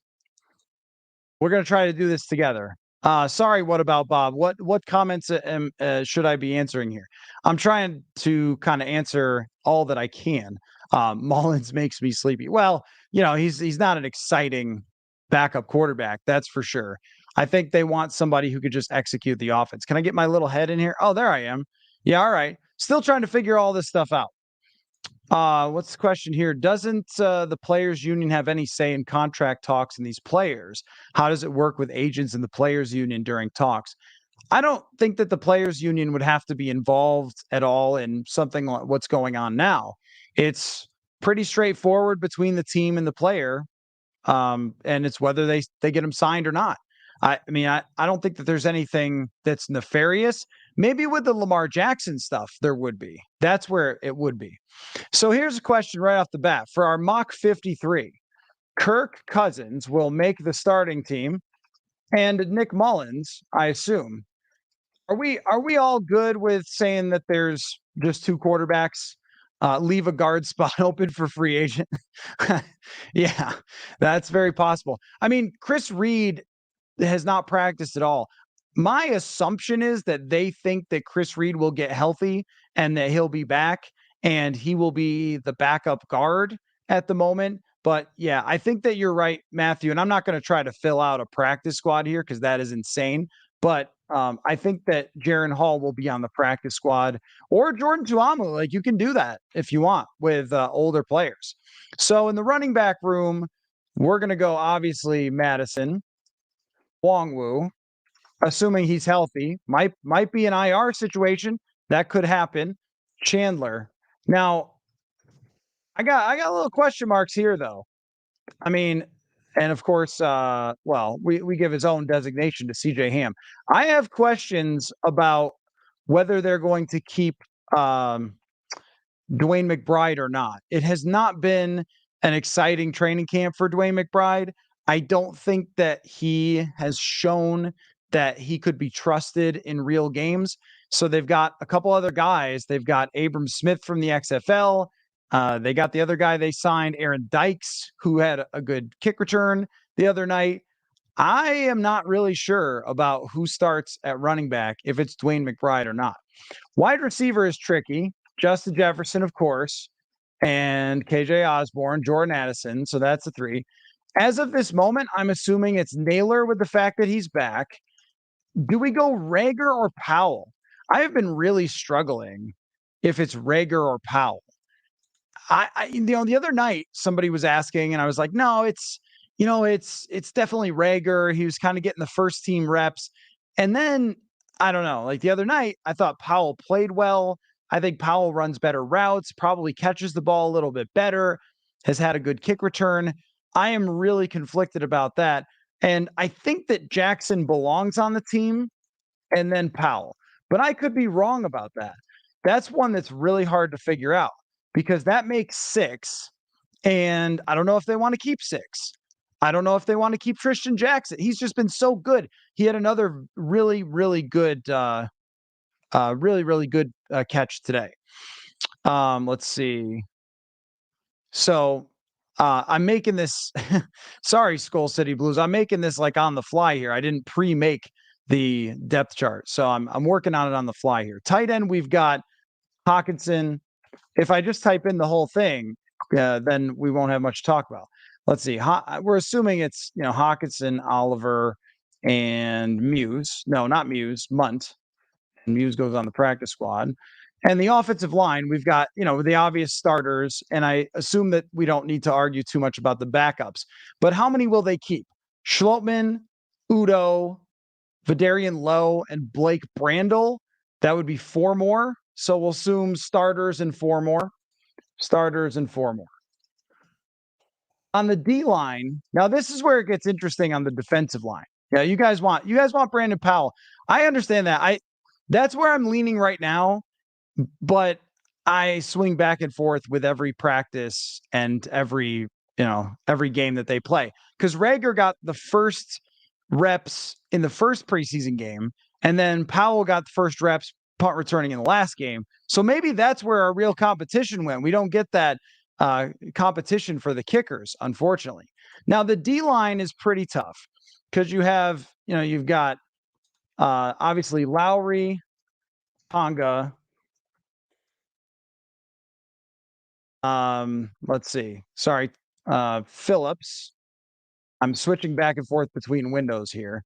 We're going to try to do this together. Sorry, what about Bob? What comments should I be answering here? I'm trying to kind of answer all that I can. Mullins makes me sleepy. Well, he's not an exciting backup quarterback, that's for sure. I think they want somebody who could just execute the offense. Can I get my little head in here? Oh, there I am. Yeah, all right. Still trying to figure all this stuff out. What's the question here? Doesn't the players union have any say in contract talks in these players? How does it work with agents and the players union during talks? I don't think that the players union would have to be involved at all in something like what's going on now. It's pretty straightforward between the team and the player. And it's whether they get them signed or not. I mean, I don't think that there's anything that's nefarious. Maybe with the Lamar Jackson stuff, there would be. That's where it would be. So here's a question right off the bat. For our mock 53, Kirk Cousins will make the starting team, and Nick Mullins, I assume. Are we all good with saying that there's just two quarterbacks? Leave a guard spot open for free agent. Yeah, that's very possible. I mean, Chris Reed has not practiced at all. My assumption is that they think that Chris Reed will get healthy and that he'll be back and he will be the backup guard at the moment. But yeah, I think that you're right, Matthew. And I'm not going to try to fill out a practice squad here because that is insane. But I think that Jaren Hall will be on the practice squad or Jordan Tuamu. Like you can do that if you want with older players. So in the running back room, we're going to go obviously Madison, Nwangwu, assuming he's healthy, might be an IR situation. That could happen. Chandler. Now, I got little question marks here though. I mean, and of course, we give his own designation to CJ Ham. I have questions about whether they're going to keep Dwayne McBride or not. It has not been an exciting training camp for DeWayne McBride. I don't think that he has shown that he could be trusted in real games. So they've got a couple other guys. They've got Abram Smith from the XFL. They got the other guy they signed, Aaron Dykes, who had a good kick return the other night. I am not really sure about who starts at running back, if it's DeWayne McBride or not. Wide receiver is tricky. Justin Jefferson, of course, and KJ Osborne, Jordan Addison. So that's a three. As of this moment, I'm assuming it's Nailor with the fact that he's back. Do we go Rager or Powell? I have been really struggling if it's Rager or Powell. The other night somebody was asking, and I was like, no, it's definitely Rager. He was kind of getting the first team reps, and then I don't know. Like the other night, I thought Powell played well. I think Powell runs better routes, probably catches the ball a little bit better, has had a good kick return. I am really conflicted about that. And I think that Jackson belongs on the team and then Powell. But I could be wrong about that. That's one that's really hard to figure out because that makes six. And I don't know if they want to keep six. I don't know if they want to keep Tristan Jackson. He's just been so good. He had another really, really good, catch today. Let's see. So I'm making this. Sorry, Skull City Blues. I'm making this like on the fly here. I didn't pre-make the depth chart, so I'm working on it on the fly here. Tight end, we've got Hockenson. If I just type in the whole thing, then we won't have much to talk about. Let's see. We're assuming it's Hockenson, Oliver, and Muse. No, not Muse. Munt. And Muse goes on the practice squad. And the offensive line, we've got, the obvious starters. And I assume that we don't need to argue too much about the backups. But how many will they keep? Schlotman, Udo, Vidarian Lowe, and Blake Brandel. That would be four more. So we'll assume starters and four more. Starters and four more. On the D line, now this is where it gets interesting on the defensive line. Yeah, you guys want Brandon Powell. I understand that. That's where I'm leaning right now, but I swing back and forth with every practice and every game that they play. Because Rager got the first reps in the first preseason game, and then Powell got the first reps punt returning in the last game. So maybe that's where our real competition went. We don't get that competition for the kickers, unfortunately. Now the D line is pretty tough because you've got obviously Lowry, Tonga. Let's see. Sorry, Phillips. I'm switching back and forth between windows here.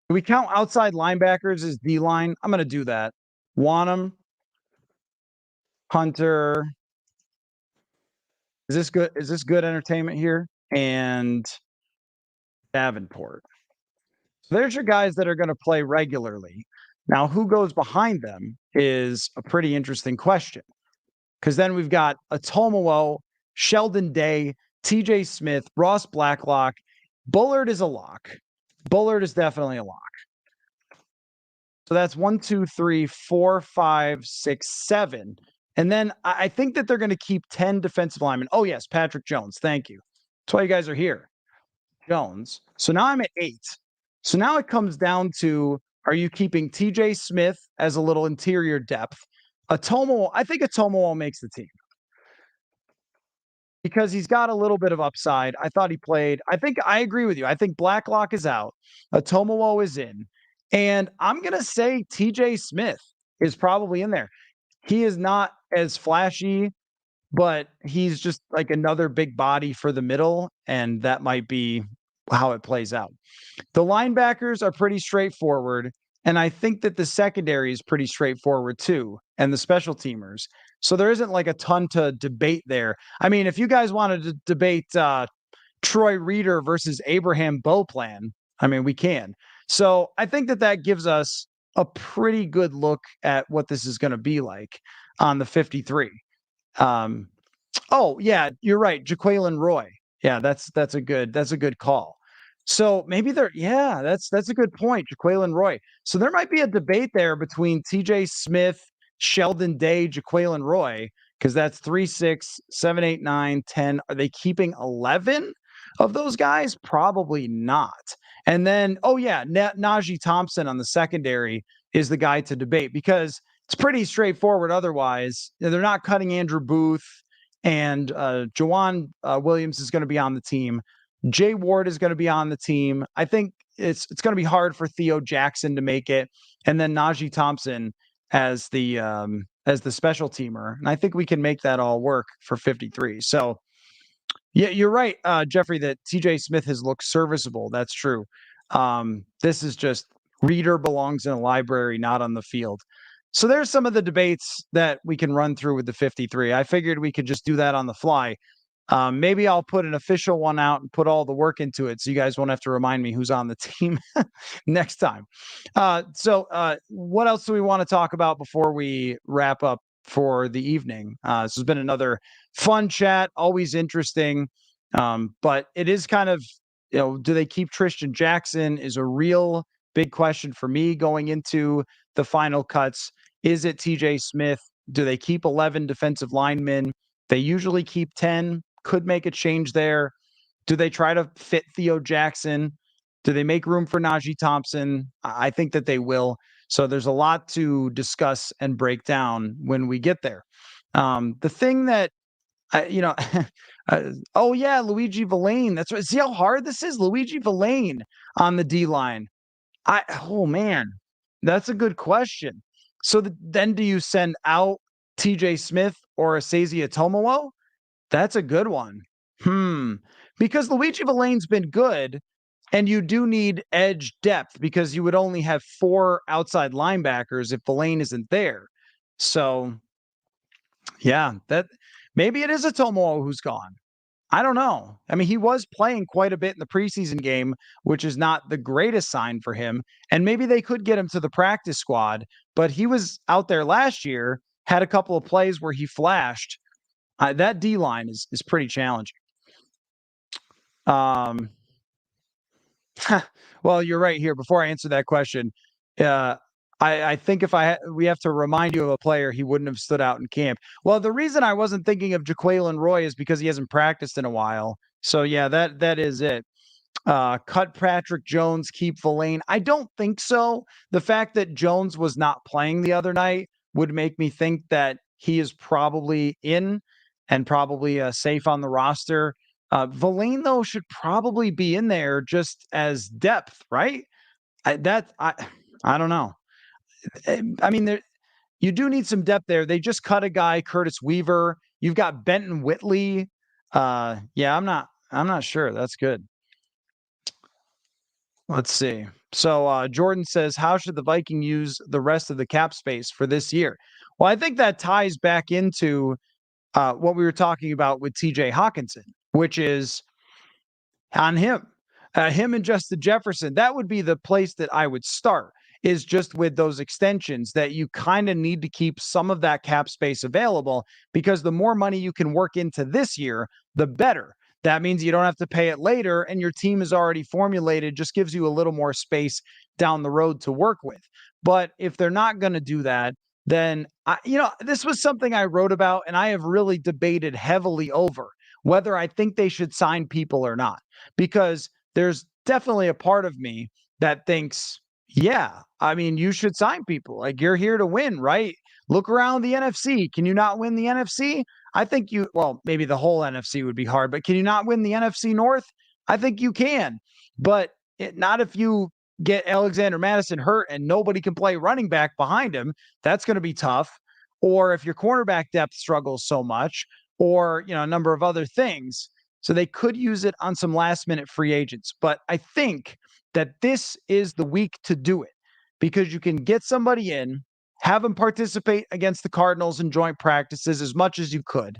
Do we count outside linebackers as D line? I'm going to do that. Wanham, Hunter. Is this good? Is this good entertainment here? And Davenport. So there's your guys that are going to play regularly. Now, who goes behind them is a pretty interesting question. Because then we've got Asamoah, Sheldon Day, TJ Smith, Ross Blacklock. Bullard is a lock. Bullard is definitely a lock. So that's 1, 2, 3, 4, 5, 6, 7. And then I think that they're going to keep 10 defensive linemen. Oh, yes, Patrick Jones. Thank you. That's why you guys are here. Jones. So now I'm at 8. So now it comes down to, are you keeping TJ Smith as a little interior depth? Asamoah, I think Asamoah makes the team because he's got a little bit of upside. I thought he played. I agree with you. I think Blacklock is out. Asamoah is in. And I'm going to say TJ Smith is probably in there. He is not as flashy, but he's just like another big body for the middle. And that might be how it plays out. The linebackers are pretty straightforward. And I think that the secondary is pretty straightforward too, and the special teamers. So there isn't like a ton to debate there. I mean, if you guys wanted to debate Troy Reeder versus Abraham Beauplan, I mean, we can. So I think that gives us a pretty good look at what this is going to be like on the 53. Oh yeah, you're right. Jaquelin Roy. Yeah, that's a good call. So maybe that's a good point. Jaquelin Roy. So there might be a debate there between TJ Smith, Sheldon Day, Jaquelin Roy, because that's 3, 6, 7, 8, 9, 10. Are they keeping 11 of those guys? Probably not. And then, oh yeah, Najee Thompson on the secondary is the guy to debate because it's pretty straightforward. Otherwise, they're not cutting Andrew Booth, and Jawan Williams is going to be on the team. Jay Ward is going to be on the team. I think it's going to be hard for Theo Jackson to make it, and then Najee Thompson as the special teamer, and I think we can make that all work for 53. So, yeah, you're right, Jeffrey, that TJ Smith has looked serviceable. That's true. This is just Reader belongs in a library, not on the field. So there's some of the debates that we can run through with the 53. I figured we could just do that on the fly. Maybe I'll put an official one out and put all the work into it so you guys won't have to remind me who's on the team next time. So what else do we want to talk about before we wrap up for the evening? This has been another fun chat, always interesting. But it is kind of, do they keep Tristan Jackson is a real big question for me going into the final cuts. Is it TJ Smith? Do they keep 11 defensive linemen? They usually keep 10. Could make a change there. Do they try to fit Theo Jackson? Do they make room for Najee Thompson? I think that they will. So there's a lot to discuss and break down when we get there. The thing that, oh yeah, Luigi Villain. That's right. See how hard this is? Luigi Villain on the D line. Oh man, that's a good question. So then do you send out TJ Smith or Asamoah Tomowo? That's a good one. Because Luigi Villain's been good, and you do need edge depth because you would only have 4 outside linebackers if Villain isn't there. So, yeah, that maybe it is a Tomowo who's gone. I don't know. I mean, he was playing quite a bit in the preseason game, which is not the greatest sign for him. And maybe they could get him to the practice squad, but he was out there last year, had a couple of plays where he flashed. That D line is pretty challenging. Um, well, you're right here. Before I answer that question, I think if we have to remind you of a player, he wouldn't have stood out in camp. Well, the reason I wasn't thinking of Jaquelin Roy is because he hasn't practiced in a while. So yeah, that is it. Cut Patrick Jones, keep Villain. I don't think so. The fact that Jones was not playing the other night would make me think that he is probably in and probably safe on the roster. Villain, though, should probably be in there just as depth, right? I don't know. I mean, you do need some depth there. They just cut a guy, Curtis Weaver. You've got Benton Whitley. Yeah, I'm not sure. That's good. Let's see. So Jordan says, how should the Viking use the rest of the cap space for this year? Well, I think that ties back into what we were talking about with TJ Hockenson, which is on him. Him and Justin Jefferson, that would be the place that I would start, is just with those extensions that you kind of need to keep some of that cap space available, because the more money you can work into this year, the better. That means you don't have to pay it later, and your team is already formulated, just gives you a little more space down the road to work with. But if they're not going to do that, then, this was something I wrote about, and I have really debated heavily over whether I think they should sign people or not, because there's definitely a part of me that thinks, yeah, I mean, you should sign people. Like, you're here to win, right? Look around the NFC. Can you not win the NFC? I think well, maybe the whole NFC would be hard, but can you not win the NFC North? I think you can, but not if you get Alexander Madison hurt and nobody can play running back behind him. That's going to be tough. Or if your cornerback depth struggles so much, or, a number of other things. So they could use it on some last minute free agents. But I think that this is the week to do it, because you can get somebody in, have them participate against the Cardinals in joint practices as much as you could,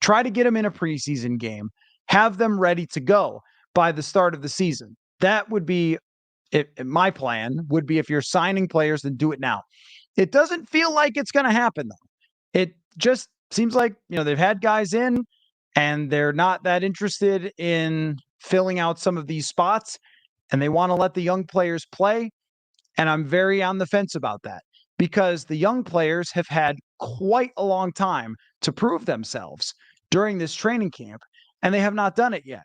try to get them in a preseason game, have them ready to go by the start of the season. That would be my plan would be, if you're signing players, then do it now. It doesn't feel like it's going to happen, though. It just seems like, they've had guys in and they're not that interested in filling out some of these spots, and they want to let the young players play. And I'm very on the fence about that, because the young players have had quite a long time to prove themselves during this training camp, and they have not done it yet.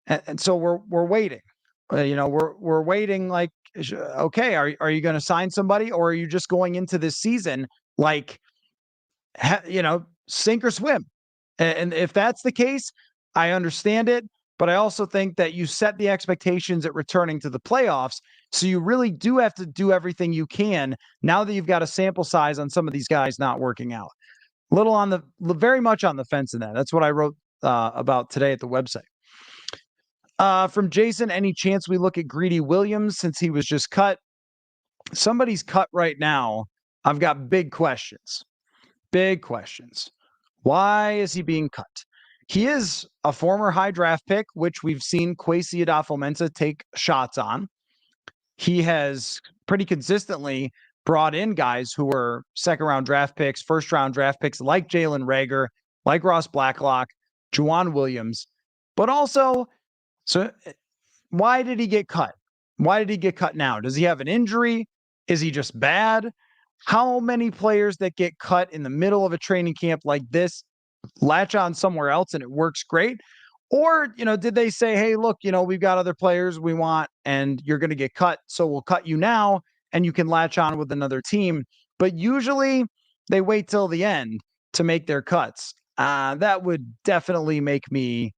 And so we're waiting. We're waiting. Like, okay, are you going to sign somebody, or are you just going into this season like, sink or swim? And if that's the case, I understand it. But I also think that you set the expectations at returning to the playoffs. So you really do have to do everything you can now that you've got a sample size on some of these guys not working out. Very much on the fence in that. That's what I wrote about today at the website. From Jason, any chance we look at Greedy Williams since he was just cut? Somebody's cut right now. I've got big questions. Big questions. Why is he being cut? He is a former high draft pick, which we've seen Kwesi Adofo-Mensah take shots on. He has pretty consistently brought in guys who were second-round draft picks, first-round draft picks, like Jalen Reagor, like Ross Blacklock, Juwan Williams. But also, so why did he get cut? Why did he get cut now? Does he have an injury? Is he just bad? How many players that get cut in the middle of a training camp like this latch on somewhere else and it works great? Or, did they say, hey, look, we've got other players we want and you're going to get cut, so we'll cut you now and you can latch on with another team. But usually they wait till the end to make their cuts. That would definitely make me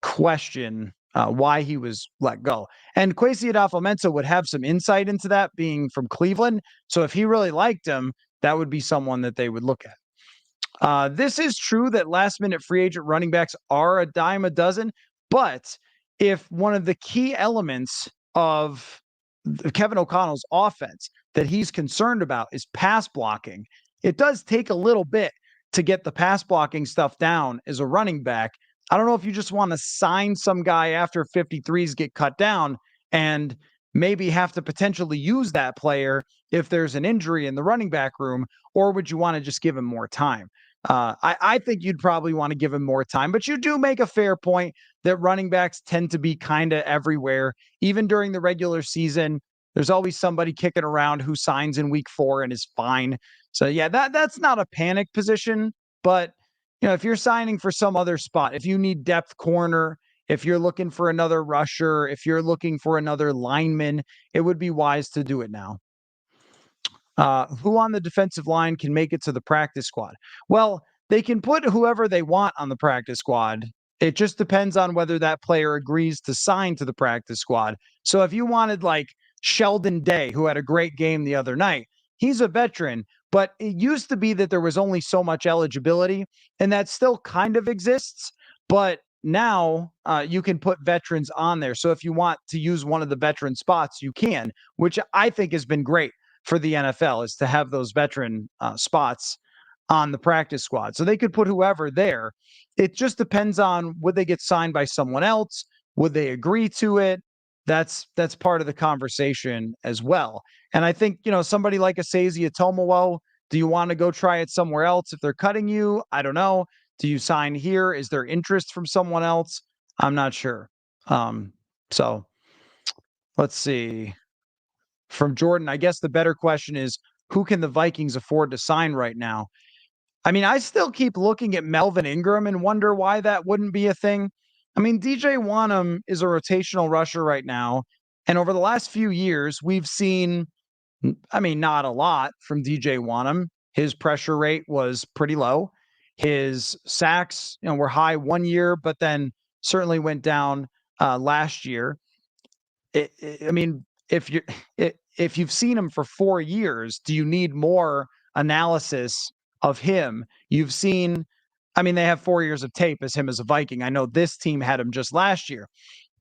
question why he was let go. And Kwesi Adofo-Mensah would have some insight into that, being from Cleveland. So if he really liked him, that would be someone that they would look at. This is true that last-minute free agent running backs are a dime a dozen, but if one of the key elements of Kevin O'Connell's offense that he's concerned about is pass blocking, it does take a little bit to get the pass blocking stuff down as a running back. I don't know if you just want to sign some guy after 53s get cut down and maybe have to potentially use that player if there's an injury in the running back room, or would you want to just give him more time? I think you'd probably want to give him more time, but you do make a fair point that running backs tend to be kind of everywhere. Even during the regular season, there's always somebody kicking around who signs in week 4 and is fine. So yeah, that's not a panic position, but if you're signing for some other spot, if you need depth corner, if you're looking for another rusher, if you're looking for another lineman, it would be wise to do it now. Who on the defensive line can make it to the practice squad? Well, they can put whoever they want on the practice squad. It just depends on whether that player agrees to sign to the practice squad. So if you wanted like Sheldon Day, who had a great game the other night, he's a veteran, but it used to be that there was only so much eligibility, and that still kind of exists. But now you can put veterans on there. So if you want to use one of the veteran spots, you can, which I think has been great for the NFL, is to have those veteran spots on the practice squad. So they could put whoever there. It just depends on, would they get signed by someone else? Would they agree to it? That's part of the conversation as well. And I think, somebody like Asamoah Tomowo, do you want to go try it somewhere else if they're cutting you? I don't know. Do you sign here? Is there interest from someone else? I'm not sure. So let's see. From Jordan, I guess the better question is, who can the Vikings afford to sign right now? I mean, I still keep looking at Melvin Ingram and wonder why that wouldn't be a thing. I mean, DJ Wonnum is a rotational rusher right now. And over the last few years, we've seen, not a lot from DJ Wonnum. His pressure rate was pretty low. His sacks, were high one year, but then certainly went down last year. If you've seen him for 4 years, do you need more analysis of him? You've seen, they have 4 years of tape as him as a Viking. I know this team had him just last year,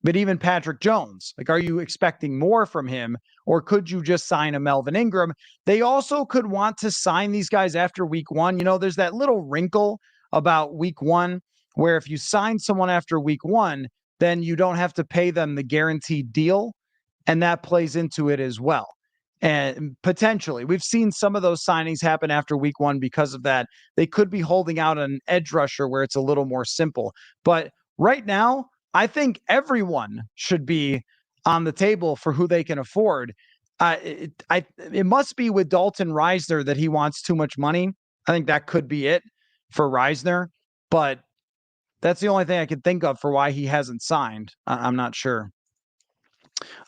but even Patrick Jones, are you expecting more from him, or could you just sign a Melvin Ingram? They also could want to sign these guys after week 1. There's that little wrinkle about week 1 where if you sign someone after week 1, then you don't have to pay them the guaranteed deal. And that plays into it as well. And potentially, we've seen some of those signings happen after week 1 because of that. They could be holding out an edge rusher where it's a little more simple. But right now, I think everyone should be on the table for who they can afford. It must be with Dalton Reisner that he wants too much money. I think that could be it. for Reisner, but that's the only thing I can think of for why he hasn't signed. I'm not sure.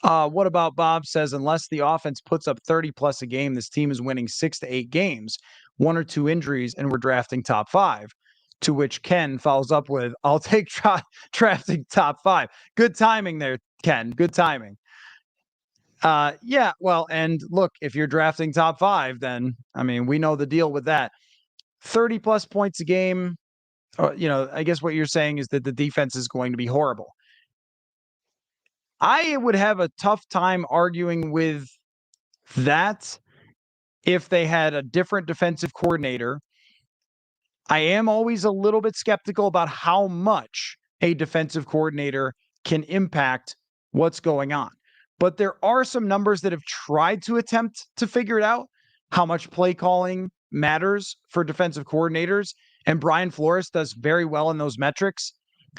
What about Bob says, unless the offense puts up 30 plus a game, this team is winning 6 to 8 games, 1 or 2 injuries, and we're drafting top 5. To which Ken follows up with, I'll take drafting top 5. Good timing there, Ken. Good timing. Yeah, well, and look, if you're drafting top 5, then, I mean, we know the deal with that. 30 plus points a game, I guess what you're saying is that the defense is going to be horrible. I would have a tough time arguing with that if they had a different defensive coordinator. I am always a little bit skeptical about how much a defensive coordinator can impact what's going on. But there are some numbers that have tried to attempt to figure it out, how much play calling matters for defensive coordinators. And Brian Flores does very well in those metrics.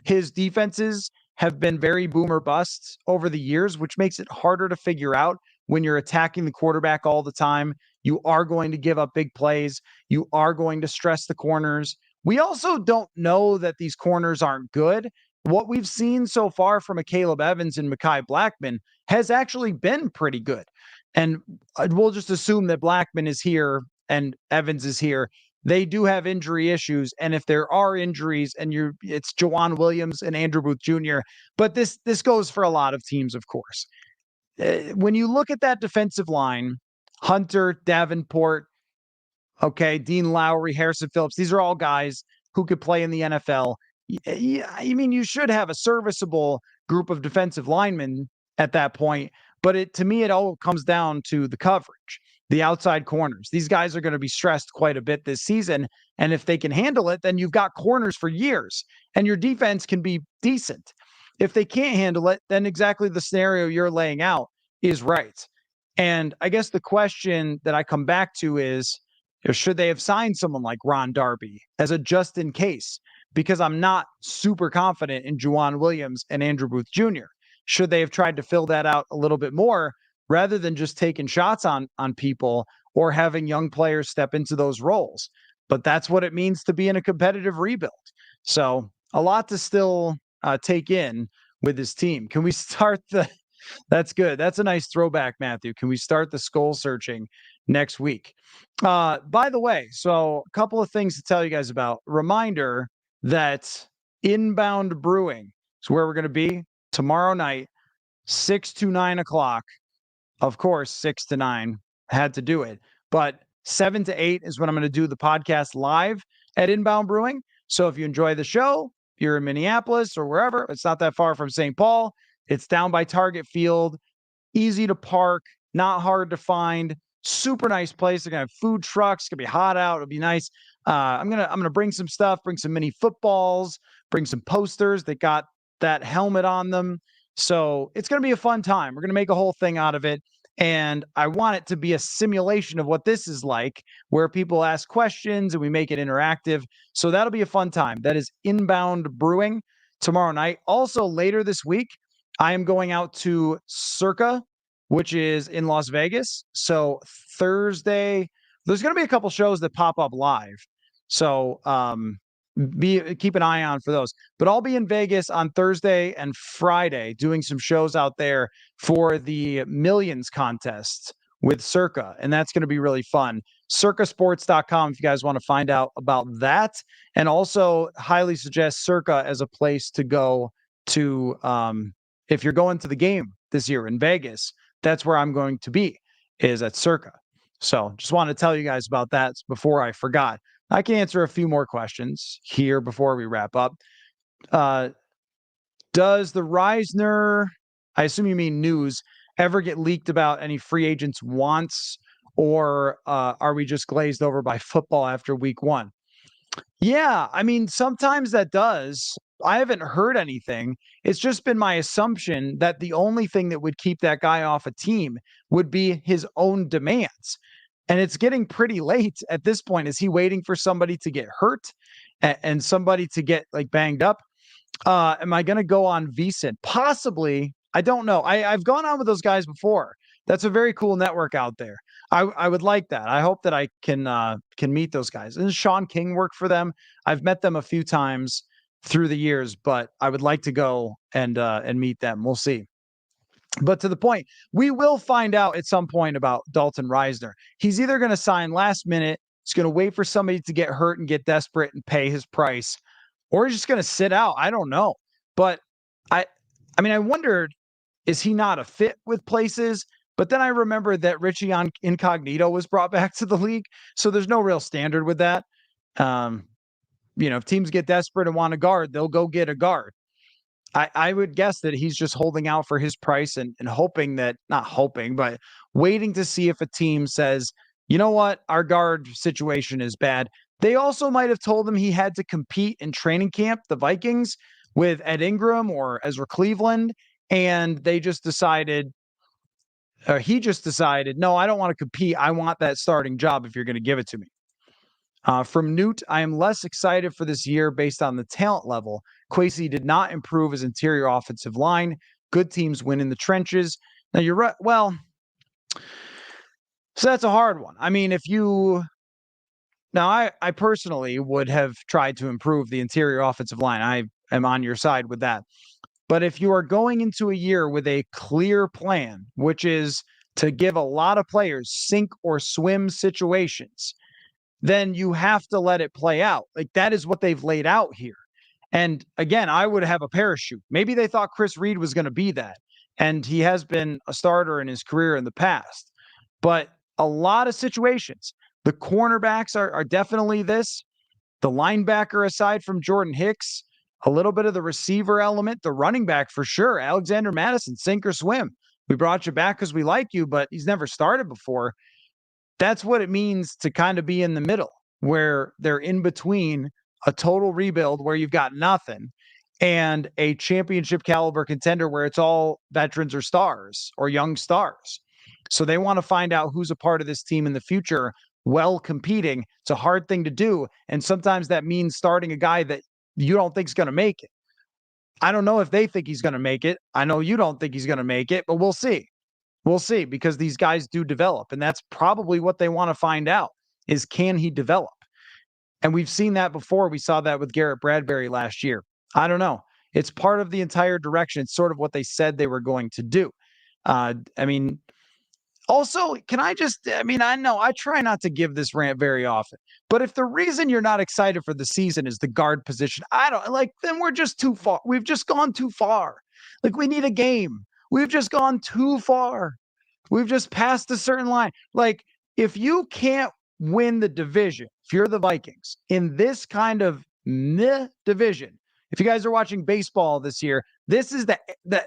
His defenses have been very boomer busts over the years, which makes it harder to figure out when you're attacking the quarterback all the time. You are going to give up big plays. You are going to stress the corners. We also don't know that these corners aren't good. What we've seen so far from a Caleb Evans and Mekhi Blackman has actually been pretty good. And we'll just assume that Blackman is here and Evans is here. They do have injury issues. And if there are injuries and it's Jawan Williams and Andrew Booth Jr., but this goes for a lot of teams, of course. When you look at that defensive line, Hunter, Davenport, Dean Lowry, Harrison Phillips, these are all guys who could play in the NFL. I mean, you should have a serviceable group of defensive linemen at that point, but to me, it all comes down to the coverage, the outside corners. These guys are going to be stressed quite a bit this season, and if they can handle it, then you've got corners for years, and your defense can be decent. If they can't handle it, then exactly the scenario you're laying out is right. And I guess the question that I come back to is, should they have signed someone like Ron Darby as a just in case? Because I'm not super confident in Juwan Williams and Andrew Booth Jr. Should they have tried to fill that out a little bit more rather than just taking shots on people or having young players step into those roles? But that's what it means to be in a competitive rebuild. So a lot to still take in with this team. Can we start that's good. That's a nice throwback, Matthew. Can we start the skull searching next week? By the way, so a couple of things to tell you guys about. Reminder that Inbound Brewing is where we're going to be tomorrow night, 6 to 9 o'clock. Of course, 6 to 9 had to do it, but 7 to 8 is when I'm going to do the podcast live at Inbound Brewing. So if you enjoy the show, you're in Minneapolis or wherever, it's not that far from St. Paul. It's down by Target Field, easy to park, not hard to find, super nice place. They're gonna have food trucks. It's gonna be hot out. It'll be nice. I'm gonna bring some stuff, bring some mini footballs, bring some posters that got that helmet on them. So it's gonna be a fun time. We're gonna make a whole thing out of it. And I want it to be a simulation of what this is like, where people ask questions and we make it interactive. So that'll be a fun time. That is Inbound Brewing tomorrow night. Also, later this week, I am going out to Circa, which is in Las Vegas. So Thursday, there's going to be a couple shows that pop up live. So keep an eye on for those. But I'll be in Vegas on Thursday and Friday doing some shows out there for the Millions contest with Circa. And that's going to be really fun. Circasports.com if you guys want to find out about that. And also highly suggest Circa as a place to go to if you're going to the game this year in Vegas. That's where I'm going to be, is at Circa. So just want to tell you guys about that before I forgot. I can answer a few more questions here before we wrap up. Does the Reisner, I assume you mean news, ever get leaked about any free agents' wants, or are we just glazed over by football after week 1? Yeah, I mean, sometimes that does. I haven't heard anything. It's just been my assumption that the only thing that would keep that guy off a team would be his own demands. And it's getting pretty late at this point. Is he waiting for somebody to get hurt and somebody to get banged up? Am I going to go on VSiN? Possibly. I don't know. I've gone on with those guys before. That's a very cool network out there. I would like that. I hope that I can meet those guys. And Sean King work for them? I've met them a few times through the years, but I would like to go and meet them. We'll see. But to the point, we will find out at some point about Dalton Reisner. He's either going to sign last minute, he's going to wait for somebody to get hurt and get desperate and pay his price, or he's just going to sit out. I don't know. But I I mean, I wondered, is he not a fit with places? But then I remember that Richie Incognito was brought back to the league. So there's no real standard with that. Um, if teams get desperate and want a guard, they'll go get a guard. I would guess that he's just holding out for his price and hoping that, not hoping, but waiting to see if a team says, you know what, our guard situation is bad. They also might have told him he had to compete in training camp, the Vikings, with Ed Ingram or Ezra Cleveland. And they just decided, or he just decided, no, I don't want to compete. I want that starting job if you're going to give it to me. From Newt, I am less excited for this year based on the talent level. Kwesi did not improve his interior offensive line. Good teams win in the trenches. Now, you're right. Well, so that's a hard one. I mean, I personally would have tried to improve the interior offensive line. I am on your side with that. But if you are going into a year with a clear plan, which is to give a lot of players sink or swim situations, then you have to let it play out. Like, that is what they've laid out here. And again, I would have a parachute. Maybe they thought Chris Reed was going to be that. And he has been a starter in his career in the past. But a lot of situations, the cornerbacks are definitely this. The linebacker, aside from Jordan Hicks, a little bit of the receiver element, the running back for sure. Alexander Madison, sink or swim. We brought you back because we like you, but he's never started before. That's what it means to kind of be in the middle, where they're in between a total rebuild where you've got nothing and a championship caliber contender where it's all veterans or stars or young stars. So they want to find out who's a part of this team in the future while competing. It's a hard thing to do. And sometimes that means starting a guy that you don't think is going to make it. I don't know if they think he's going to make it. I know you don't think he's going to make it, but we'll see. We'll see, because these guys do develop, and that's probably what they want to find out is, can he develop? And we've seen that before. We saw that with Garrett Bradbury last year. I don't know. It's part of the entire direction. It's sort of what they said they were going to do. Also, I know I try not to give this rant very often, but if the reason you're not excited for the season is the guard position, then we're just too far. We've just gone too far. Like, we need a game. We've just gone too far. We've just passed a certain line. Like, if you can't win the division, if you're the Vikings in this kind of division, if you guys are watching baseball this year, this is the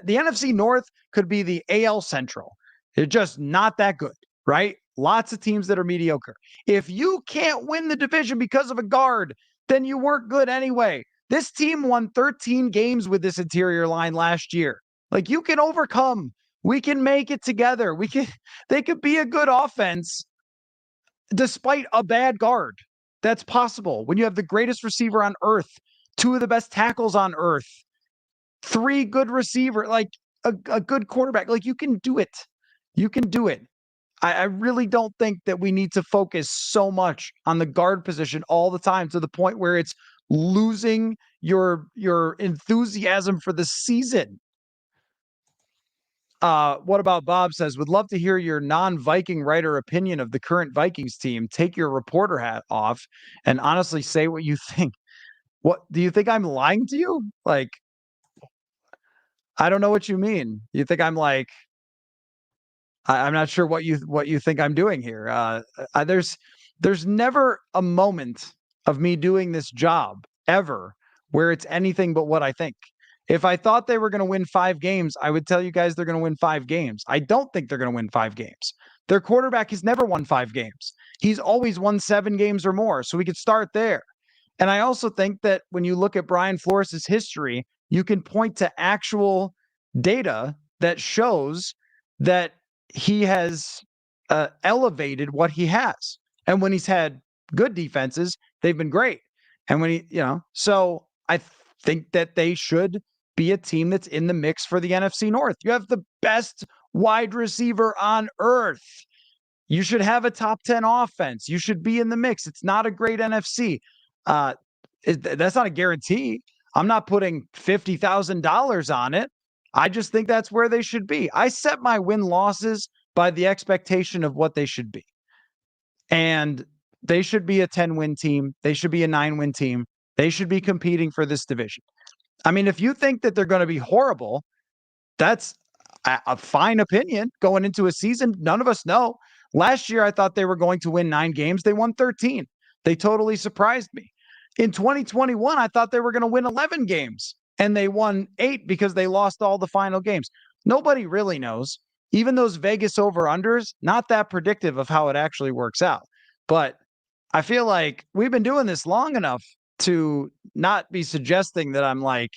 NFC North could be the AL Central. They're just not that good, right? Lots of teams that are mediocre. If you can't win the division because of a guard, then you weren't good anyway. This team won 13 games with this interior line last year. Like, you can overcome. We can make it together. They could be a good offense despite a bad guard. That's possible. When you have the greatest receiver on earth, two of the best tackles on earth, three good receiver, like a good quarterback, like, you can do it. You can do it. I really don't think that we need to focus so much on the guard position all the time to the point where it's losing your enthusiasm for the season. What about Bob says, would love to hear your non-Viking writer opinion of the current Vikings team. Take your reporter hat off and honestly say what you think. What do you think? I'm lying to you? Like, I don't know what you mean. You think I'm like, I'm not sure what you think I'm doing here. There's never a moment of me doing this job ever where it's anything but what I think. If I thought they were going to win 5 games, I would tell you guys they're going to win 5 games. I don't think they're going to win 5 games. Their quarterback has never won 5 games. He's always won 7 games or more. So we could start there. And I also think that when you look at Brian Flores' history, you can point to actual data that shows that he has elevated what he has. And when he's had good defenses, they've been great. And when so I think that they should be a team that's in the mix for the NFC North. You have the best wide receiver on earth. You should have a top 10 offense. You should be in the mix. It's not a great NFC. That's not a guarantee. I'm not putting $50,000 on it. I just think that's where they should be. I set my win-losses by the expectation of what they should be. And they should be a 10-win team. They should be a 9-win team. They should be competing for this division. I mean, if you think that they're going to be horrible, that's a fine opinion going into a season. None of us know. Last year, I thought they were going to win 9 games. They won 13. They totally surprised me. In 2021, I thought they were going to win 11 games, and they won 8 because they lost all the final games. Nobody really knows. Even those Vegas over-unders, not that predictive of how it actually works out. But I feel like we've been doing this long enough to not be suggesting that I'm like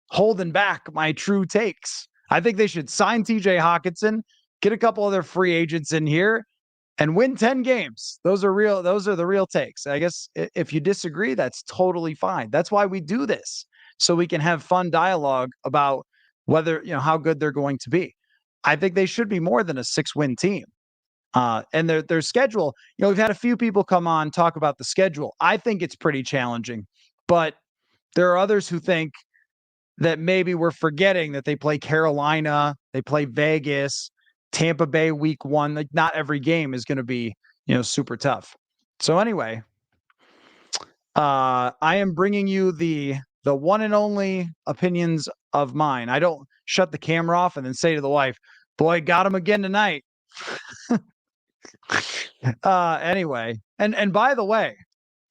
holding back my true takes. I think they should sign TJ Hockenson, get a couple other free agents in here, and win 10 games. Those are the real takes. I guess if you disagree, that's totally fine. That's why we do this, so we can have fun dialogue about whether, how good they're going to be. I think they should be more than a 6-win team. And their schedule, we've had a few people come on, talk about the schedule. I think it's pretty challenging, but there are others who think that maybe we're forgetting that they play Carolina, they play Vegas, Tampa Bay week 1. Like, not every game is going to be, super tough. So anyway, I am bringing you the one and only opinions of mine. I don't shut the camera off and then say to the wife, "Boy, got him again tonight." Anyway, and by the way,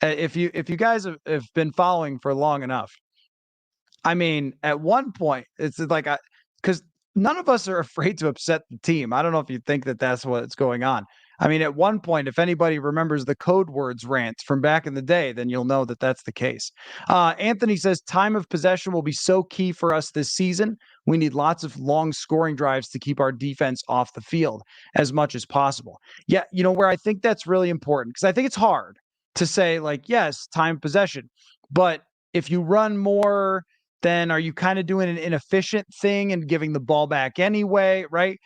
if you guys have been following for long enough, I mean, at one point, it's like because none of us are afraid to upset the team. I don't know if you think that that's what's going on. I mean, at one point, if anybody remembers the code words rants from back in the day, then you'll know that that's the case. Anthony says time of possession will be so key for us this season. We need lots of long scoring drives to keep our defense off the field as much as possible. Yeah, where I think that's really important, because I think it's hard to say, like, yes, time of possession, but if you run more, then are you kind of doing an inefficient thing and giving the ball back anyway, right?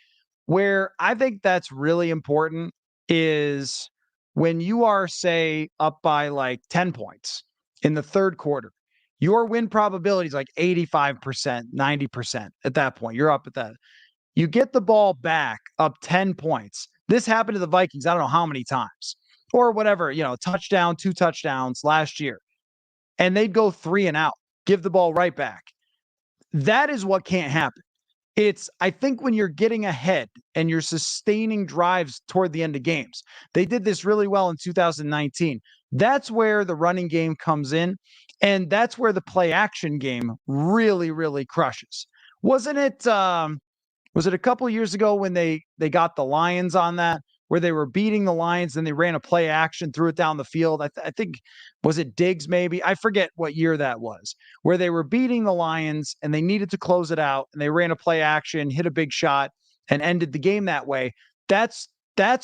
Where I think that's really important is when you are, say, up by like 10 points in the third quarter, your win probability is like 85%, 90% at that point. You're up at that. You get the ball back up 10 points. This happened to the Vikings, I don't know how many times, or whatever, touchdown, 2 touchdowns last year. And they'd go 3 and out, give the ball right back. That is what can't happen. I think when you're getting ahead and you're sustaining drives toward the end of games, they did this really well in 2019. That's where the running game comes in, and that's where the play action game really, really crushes. Wasn't it? Was it a couple of years ago when they got the Lions on that, where they were beating the Lions and they ran a play action, threw it down the field? I think, was it Diggs maybe? I forget what year that was, where they were beating the Lions and they needed to close it out, and they ran a play action, hit a big shot, and ended the game that way. That's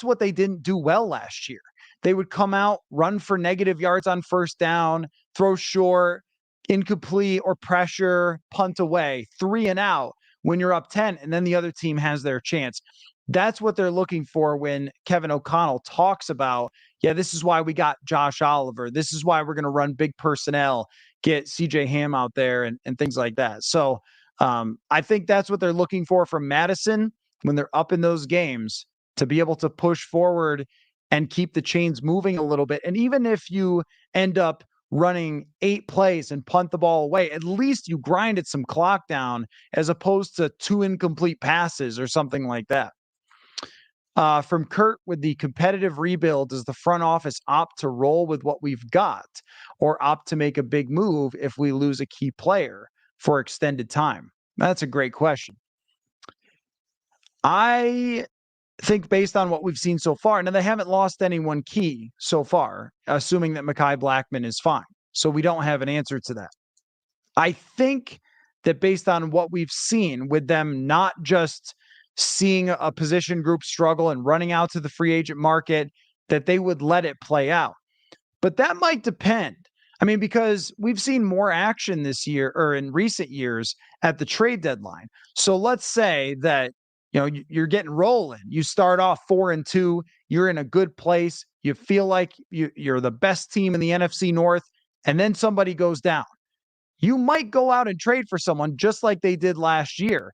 what they didn't do well last year. They would come out, run for negative yards on first down, throw short, incomplete, or pressure, punt away, 3 and out when you're up 10, and then the other team has their chance. That's what they're looking for when Kevin O'Connell talks about, yeah, this is why we got Josh Oliver. This is why we're going to run big personnel, get CJ Ham out there, and things like that. So I think that's what they're looking for from Madison when they're up in those games, to be able to push forward and keep the chains moving a little bit. And even if you end up running 8 plays and punt the ball away, at least you grinded some clock down, as opposed to 2 incomplete passes or something like that. From Kurt, with the competitive rebuild, does the front office opt to roll with what we've got, or opt to make a big move if we lose a key player for extended time? That's a great question. I think based on what we've seen so far, now they haven't lost anyone key so far, assuming that Mekhi Blackmon is fine. So we don't have an answer to that. I think that based on what we've seen with them not just seeing a position group struggle and running out to the free agent market, that they would let it play out. But that might depend. I mean, because we've seen more action this year, or in recent years, at the trade deadline. So let's say that you're getting rolling. You start off 4-2. You're in a good place. You feel like you're the best team in the NFC North, and then somebody goes down. You might go out and trade for someone just like they did last year,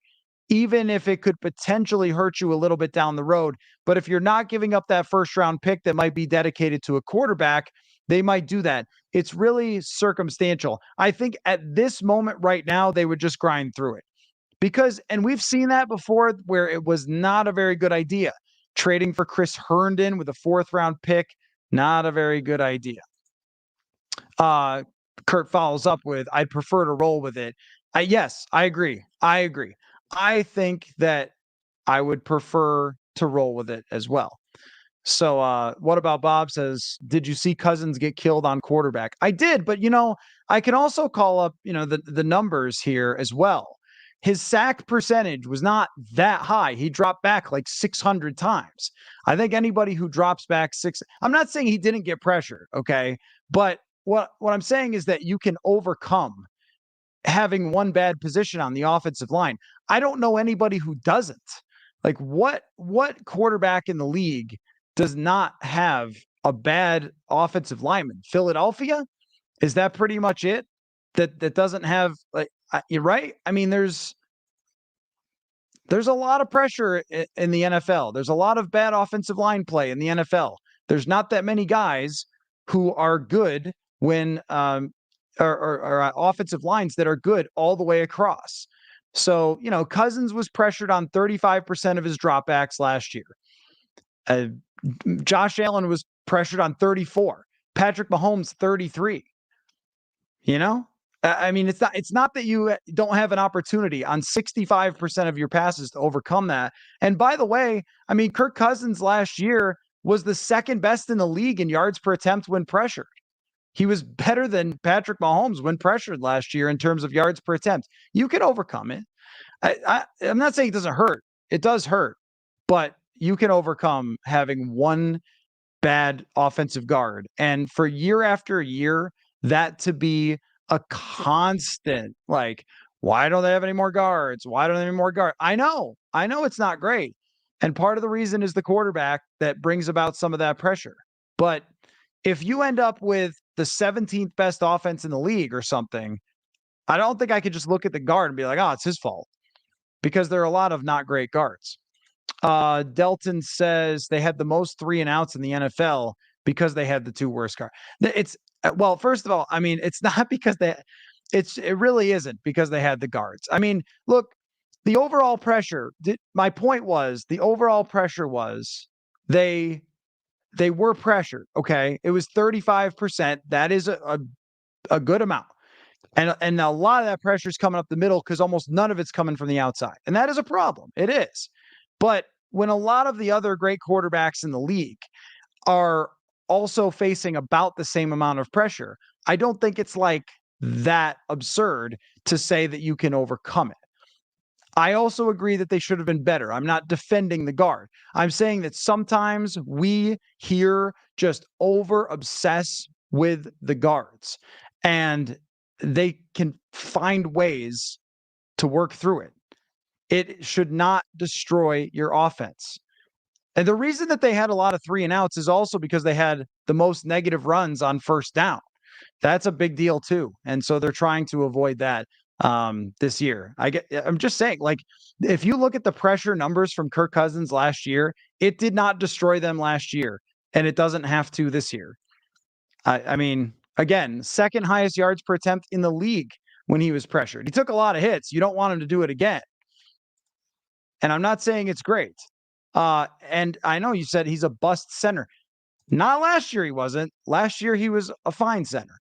even if it could potentially hurt you a little bit down the road. But if you're not giving up that first round pick that might be dedicated to a quarterback, they might do that. It's really circumstantial. I think at this moment right now, they would just grind through it and we've seen that before where it was not a very good idea. Trading for Chris Herndon with a 4th round pick, not a very good idea. Kurt follows up with, I'd prefer to roll with it. Yes, I agree. I think that I would prefer to roll with it as well. So what about Bob says, did you see Cousins get killed on quarterback? I did, but I can also call up, the numbers here as well. His sack percentage was not that high. He dropped back like 600 times. I think anybody who drops back I'm not saying he didn't get pressured, okay? But what I'm saying is that you can overcome having one bad position on the offensive line. I don't know anybody who doesn't. Like what quarterback in the league does not have a bad offensive lineman? Philadelphia? Is that pretty much it? That doesn't have you're right. I mean, there's a lot of pressure in the NFL. There's a lot of bad offensive line play in the NFL. There's not that many guys who are good when or offensive lines that are good all the way across. So, Cousins was pressured on 35% of his dropbacks last year. Josh Allen was pressured on 34. Patrick Mahomes, 33. I mean, it's not that you don't have an opportunity on 65% of your passes to overcome that. And by the way, I mean, Kirk Cousins last year was the second best in the league in yards per attempt when pressured. He was better than Patrick Mahomes when pressured last year in terms of yards per attempt. You can overcome it. I'm not saying it doesn't hurt. It does hurt, but you can overcome having one bad offensive guard. And for year after year, that to be a constant, like, why don't they have any more guards? Why don't they have any more guards? I know it's not great. And part of the reason is the quarterback that brings about some of that pressure. But if you end up with the 17th best offense in the league or something, I don't think I could just look at the guard and be like, oh, it's his fault, because there are a lot of not great guards. Delton says they had the most 3-and-outs in the NFL because they had the 2 worst guards. Well, first of all, I mean, it's not because it really isn't because they had the guards. I mean, look, the overall pressure, my point was the overall pressure was they were pressured. Okay. It was 35%. That is a good amount. And a lot of that pressure is coming up the middle because almost none of it's coming from the outside. And that is a problem. It is. But when a lot of the other great quarterbacks in the league are also facing about the same amount of pressure, I don't think it's like that absurd to say that you can overcome it. I also agree that they should have been better. I'm not defending the guard. I'm saying that sometimes we here just over obsess with the guards, and they can find ways to work through it. It should not destroy your offense. And the reason that they had a lot of 3-and-outs is also because they had the most negative runs on first down. That's a big deal too. And so they're trying to avoid that this year. I'm just saying, like, if you look at the pressure numbers from Kirk Cousins last year, it did not destroy them last year, and it doesn't have to this year. I mean, again, second highest yards per attempt in the league when he was pressured. He took a lot of hits. You don't want him to do it again. And I'm not saying it's great. And I know you said he's a bust center. Not last year he wasn't. Last year he was a fine center.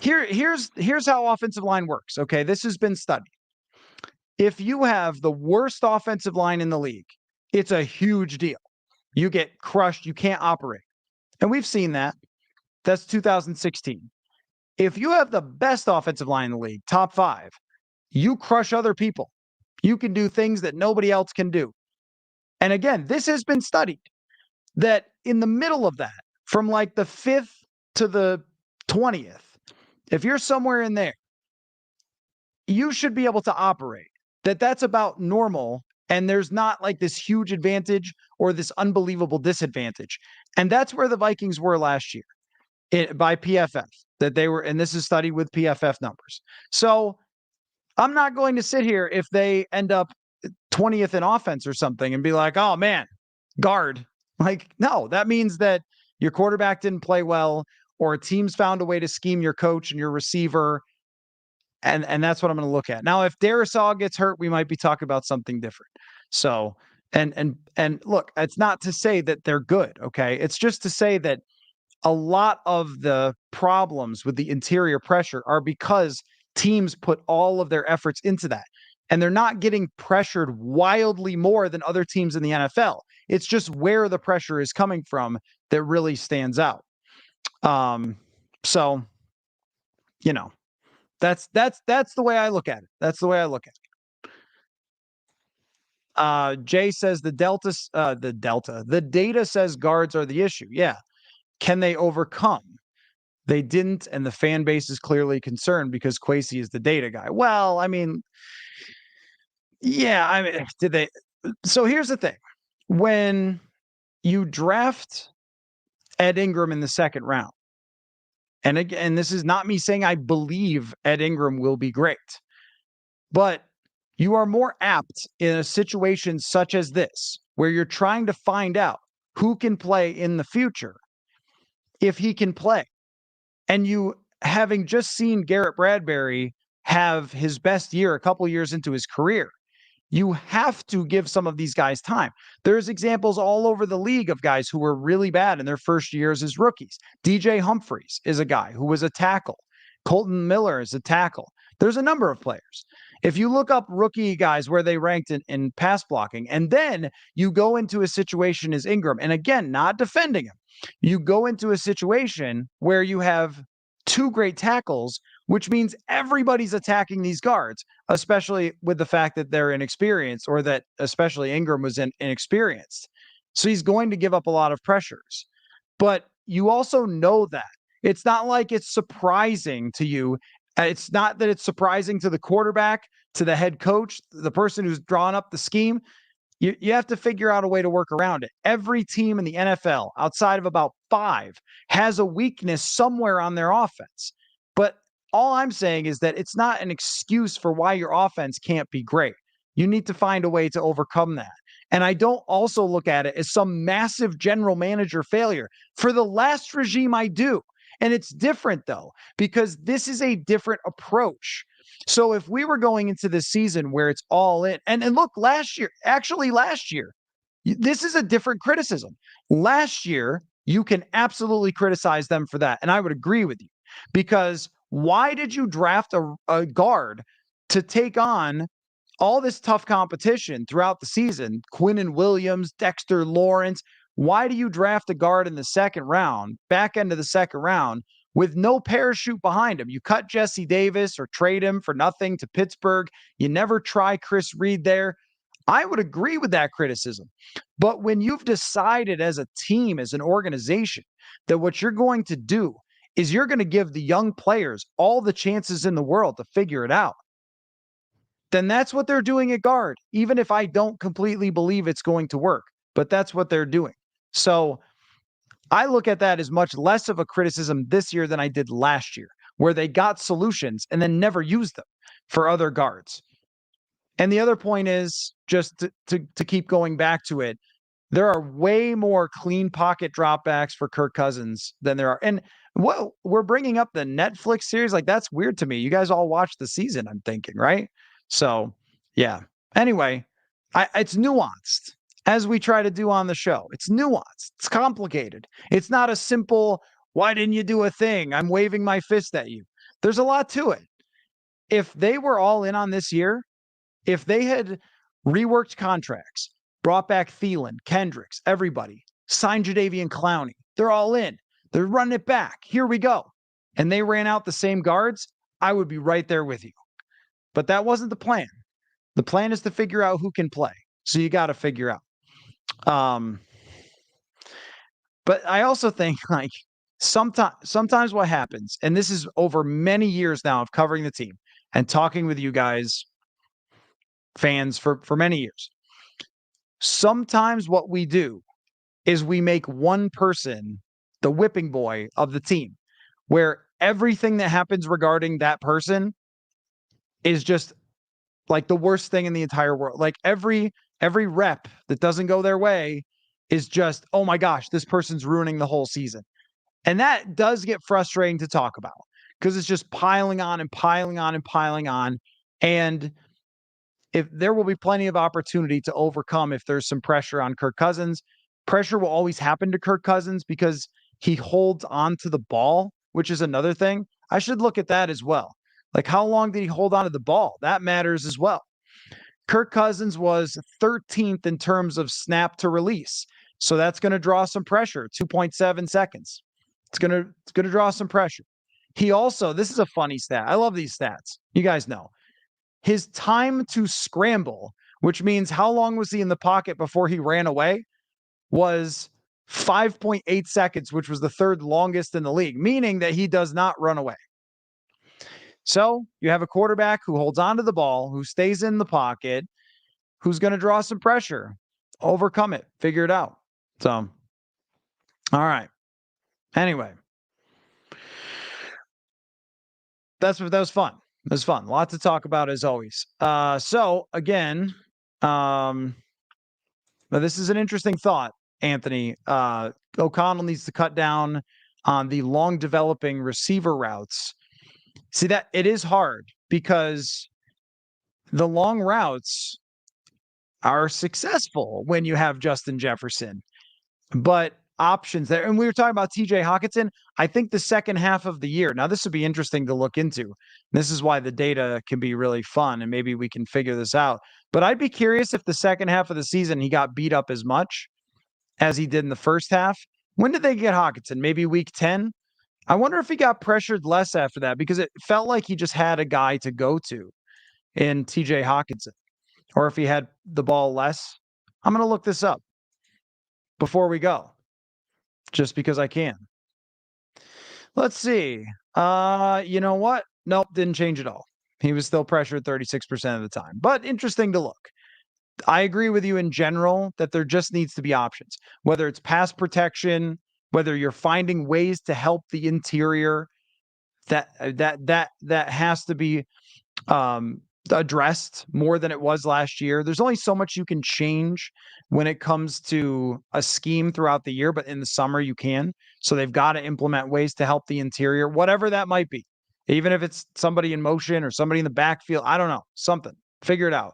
Here's how offensive line works. Okay, this has been studied. If you have the worst offensive line in the league, it's a huge deal. You get crushed. You can't operate. And we've seen that. That's 2016. If you have the best offensive line in the league, top 5, you crush other people. You can do things that nobody else can do. And again, this has been studied that in the middle of that, from like the 5th to the 20th, if you're somewhere in there, you should be able to operate. That's about normal And there's not like this huge advantage or this unbelievable disadvantage. And that's where the Vikings were last year by PFF, that they were, and this is studied with PFF numbers. So I'm not going to sit here if they end up 20th in offense or something and be like, oh man, guard. Like, no, that means that your quarterback didn't play well, or a team's found a way to scheme your coach and your receiver. And that's what I'm going to look at. Now, if Darisaw gets hurt, we might be talking about something different. So, and look, it's not to say that they're good, okay? It's just to say that a lot of the problems with the interior pressure are because teams put all of their efforts into that. And they're not getting pressured wildly more than other teams in the NFL. It's just where the pressure is coming from that really stands out. So, you know, that's the way I look at it. That's the way I look at it. Jay says the data says guards are the issue. Yeah. Can they overcome? They didn't, and the fan base is clearly concerned because Kwesi is the data guy. Well, I mean, yeah, I mean, did they? So here's the thing. When you draft Ed Ingram in the second round, and again, this is not me saying I believe Ed Ingram will be great, but you are more apt in a situation such as this, where you're trying to find out who can play in the future, if he can play. And you, having just seen Garrett Bradbury have his best year a couple years into his career, you have to give some of these guys time. There's examples all over the league of guys who were really bad in their first years as rookies. DJ Humphries is a guy who was a tackle. Colton Miller is a tackle. There's a number of players. If you look up rookie guys where they ranked in pass blocking, and then you go into a situation as Ingram, and again, not defending him, you go into a situation where you have two great tackles, which means everybody's attacking these guards, especially with the fact that they're inexperienced, or that especially Ingram was inexperienced. So he's going to give up a lot of pressures. But you also know that. It's not like it's surprising to you. It's not that it's surprising to the quarterback, to the head coach, the person who's drawn up the scheme. You have to figure out a way to work around it. Every team in the NFL, outside of about 5, has a weakness somewhere on their offense. But all I'm saying is that it's not an excuse for why your offense can't be great. You need to find a way to overcome that. And I don't also look at it as some massive general manager failure. For the last regime, I do. And it's different, though, because this is a different approach. So if we were going into this season where it's all in, and look, last year, this is a different criticism. Last year, you can absolutely criticize them for that. And I would agree with you, because why did you draft a guard to take on all this tough competition throughout the season? Quinnen Williams, Dexter Lawrence. Why do you draft a guard in the second round, back end of the second round, with no parachute behind him? You cut Jesse Davis or trade him for nothing to Pittsburgh. You never try Chris Reed there. I would agree with that criticism. But when you've decided as a team, as an organization, that what you're going to do is you're going to give the young players all the chances in the world to figure it out, then that's what they're doing at guard, even if I don't completely believe it's going to work. But that's what they're doing. So I look at that as much less of a criticism this year than I did last year, where they got solutions and then never used them for other guards. And the other point is, just to keep going back to it, there are way more clean pocket dropbacks for Kirk Cousins than there are. And what we're bringing up the Netflix series, like, that's weird to me. You guys all watched the season, I'm thinking, right? So, yeah. Anyway, it's nuanced, as we try to do on the show. It's nuanced. It's complicated. It's not a simple, why didn't you do a thing? I'm waving my fist at you. There's a lot to it. If they were all in on this year, if they had reworked contracts, brought back Thielen, Kendricks, everybody, signed Jadeveon Clowney, they're all in. They're running it back. Here we go. And they ran out the same guards, I would be right there with you. But that wasn't the plan. The plan is to figure out who can play. So you got to figure out. But I also think, like, sometimes what happens, and this is over many years now of covering the team and talking with you guys, fans, for many years. Sometimes what we do is we make one person the whipping boy of the team, where everything that happens regarding that person is just like the worst thing in the entire world. Like every rep that doesn't go their way is just, oh my gosh, this person's ruining the whole season. And that does get frustrating to talk about because it's just piling on and piling on and piling on. And if there will be plenty of opportunity to overcome if there's some pressure on Kirk Cousins. Pressure will always happen to Kirk Cousins because he holds on to the ball, which is another thing. I should look at that as well. Like, how long did he hold on to the ball? That matters as well. Kirk Cousins was 13th in terms of snap to release. So that's going to draw some pressure, 2.7 seconds. It's going to draw some pressure. He also, this is a funny stat. I love these stats. You guys know. His time to scramble, which means how long was he in the pocket before he ran away, was 5.8 seconds, which was the third longest in the league, meaning that he does not run away. So you have a quarterback who holds on to the ball, who stays in the pocket, who's going to draw some pressure, overcome it, figure it out. So, all right. Anyway, that was fun. It was fun. A lot to talk about as always. So again, now this is an interesting thought, Anthony. O'Connell needs to cut down on the long developing receiver routes. See, that it is hard because the long routes are successful when you have Justin Jefferson, but options there. And we were talking about TJ Hockenson. I think the second half of the year, now this would be interesting to look into. This is why the data can be really fun and maybe we can figure this out. But I'd be curious if the second half of the season he got beat up as much as he did in the first half. When did they get Hockenson? Maybe week 10? I wonder if he got pressured less after that because it felt like he just had a guy to go to in TJ Hockenson, or if he had the ball less. I'm going to look this up before we go, just because I can. Let's see. You know what? Nope, didn't change at all. He was still pressured 36% of the time, but interesting to look. I agree with you in general that there just needs to be options, whether it's pass protection, whether you're finding ways to help the interior. That has to be addressed more than it was last year. There's only so much you can change when it comes to a scheme throughout the year, but in the summer you can. So they've got to implement ways to help the interior, whatever that might be. Even if it's somebody in motion or somebody in the backfield, I don't know, something. Figure it out.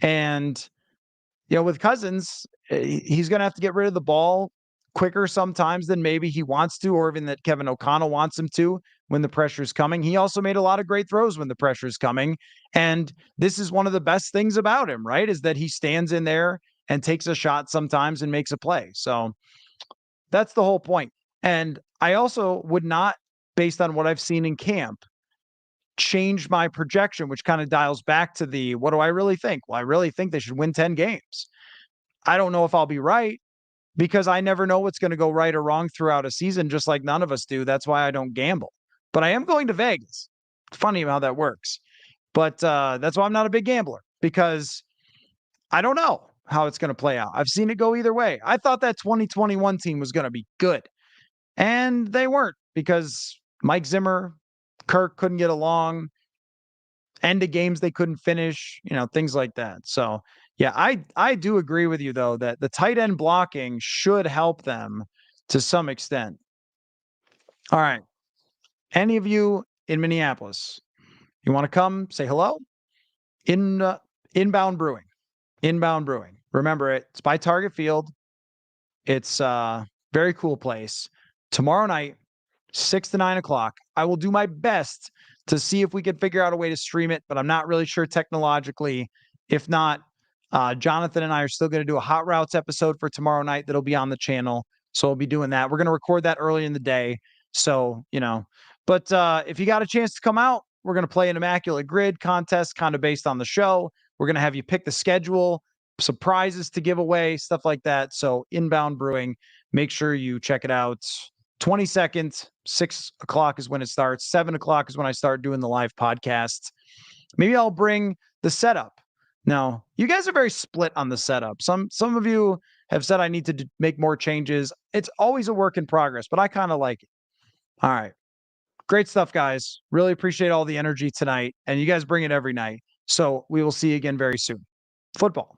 And with Cousins, he's going to have to get rid of the ball quicker sometimes than maybe he wants to, or even that Kevin O'Connell wants him to when the pressure is coming. He also made a lot of great throws when the pressure is coming. And this is one of the best things about him, right? Is that he stands in there and takes a shot sometimes and makes a play. So that's the whole point. And I also would not, based on what I've seen in camp, change my projection, which kind of dials back to the, what do I really think? Well, I really think they should win 10 games. I don't know if I'll be right because I never know what's going to go right or wrong throughout a season, just like none of us do. That's why I don't gamble. But I am going to Vegas. It's funny how that works. But that's why I'm not a big gambler, because I don't know how it's going to play out. I've seen it go either way. I thought that 2021 team was going to be good, and they weren't because Mike Zimmer, Kirk couldn't get along, end of games they couldn't finish, things like that. So, yeah, I do agree with you, though, that the tight end blocking should help them to some extent. All right. Any of you in Minneapolis, you want to come say hello? Inbound Brewing. Inbound Brewing. Remember it. It's by Target Field. It's a very cool place. Tomorrow night, 6 to 9 o'clock. I will do my best to see if we can figure out a way to stream it, but I'm not really sure technologically. If not, Jonathan and I are still going to do a Hot Routes episode for tomorrow night that'll be on the channel. So we'll be doing that. We're going to record that early in the day. So, but if you got a chance to come out, we're going to play an Immaculate Grid contest kind of based on the show. We're going to have you pick the schedule, some prizes to give away, stuff like that. So Inbound Brewing, make sure you check it out. 22nd, 6 o'clock is when it starts. 7 o'clock is when I start doing the live podcast. Maybe I'll bring the setup No, you guys are very split on the setup. Some of you have said I need to make more changes. It's always a work in progress, but I kind of like it. All right. Great stuff, guys. Really appreciate all the energy tonight. And you guys bring it every night. So we will see you again very soon. Football.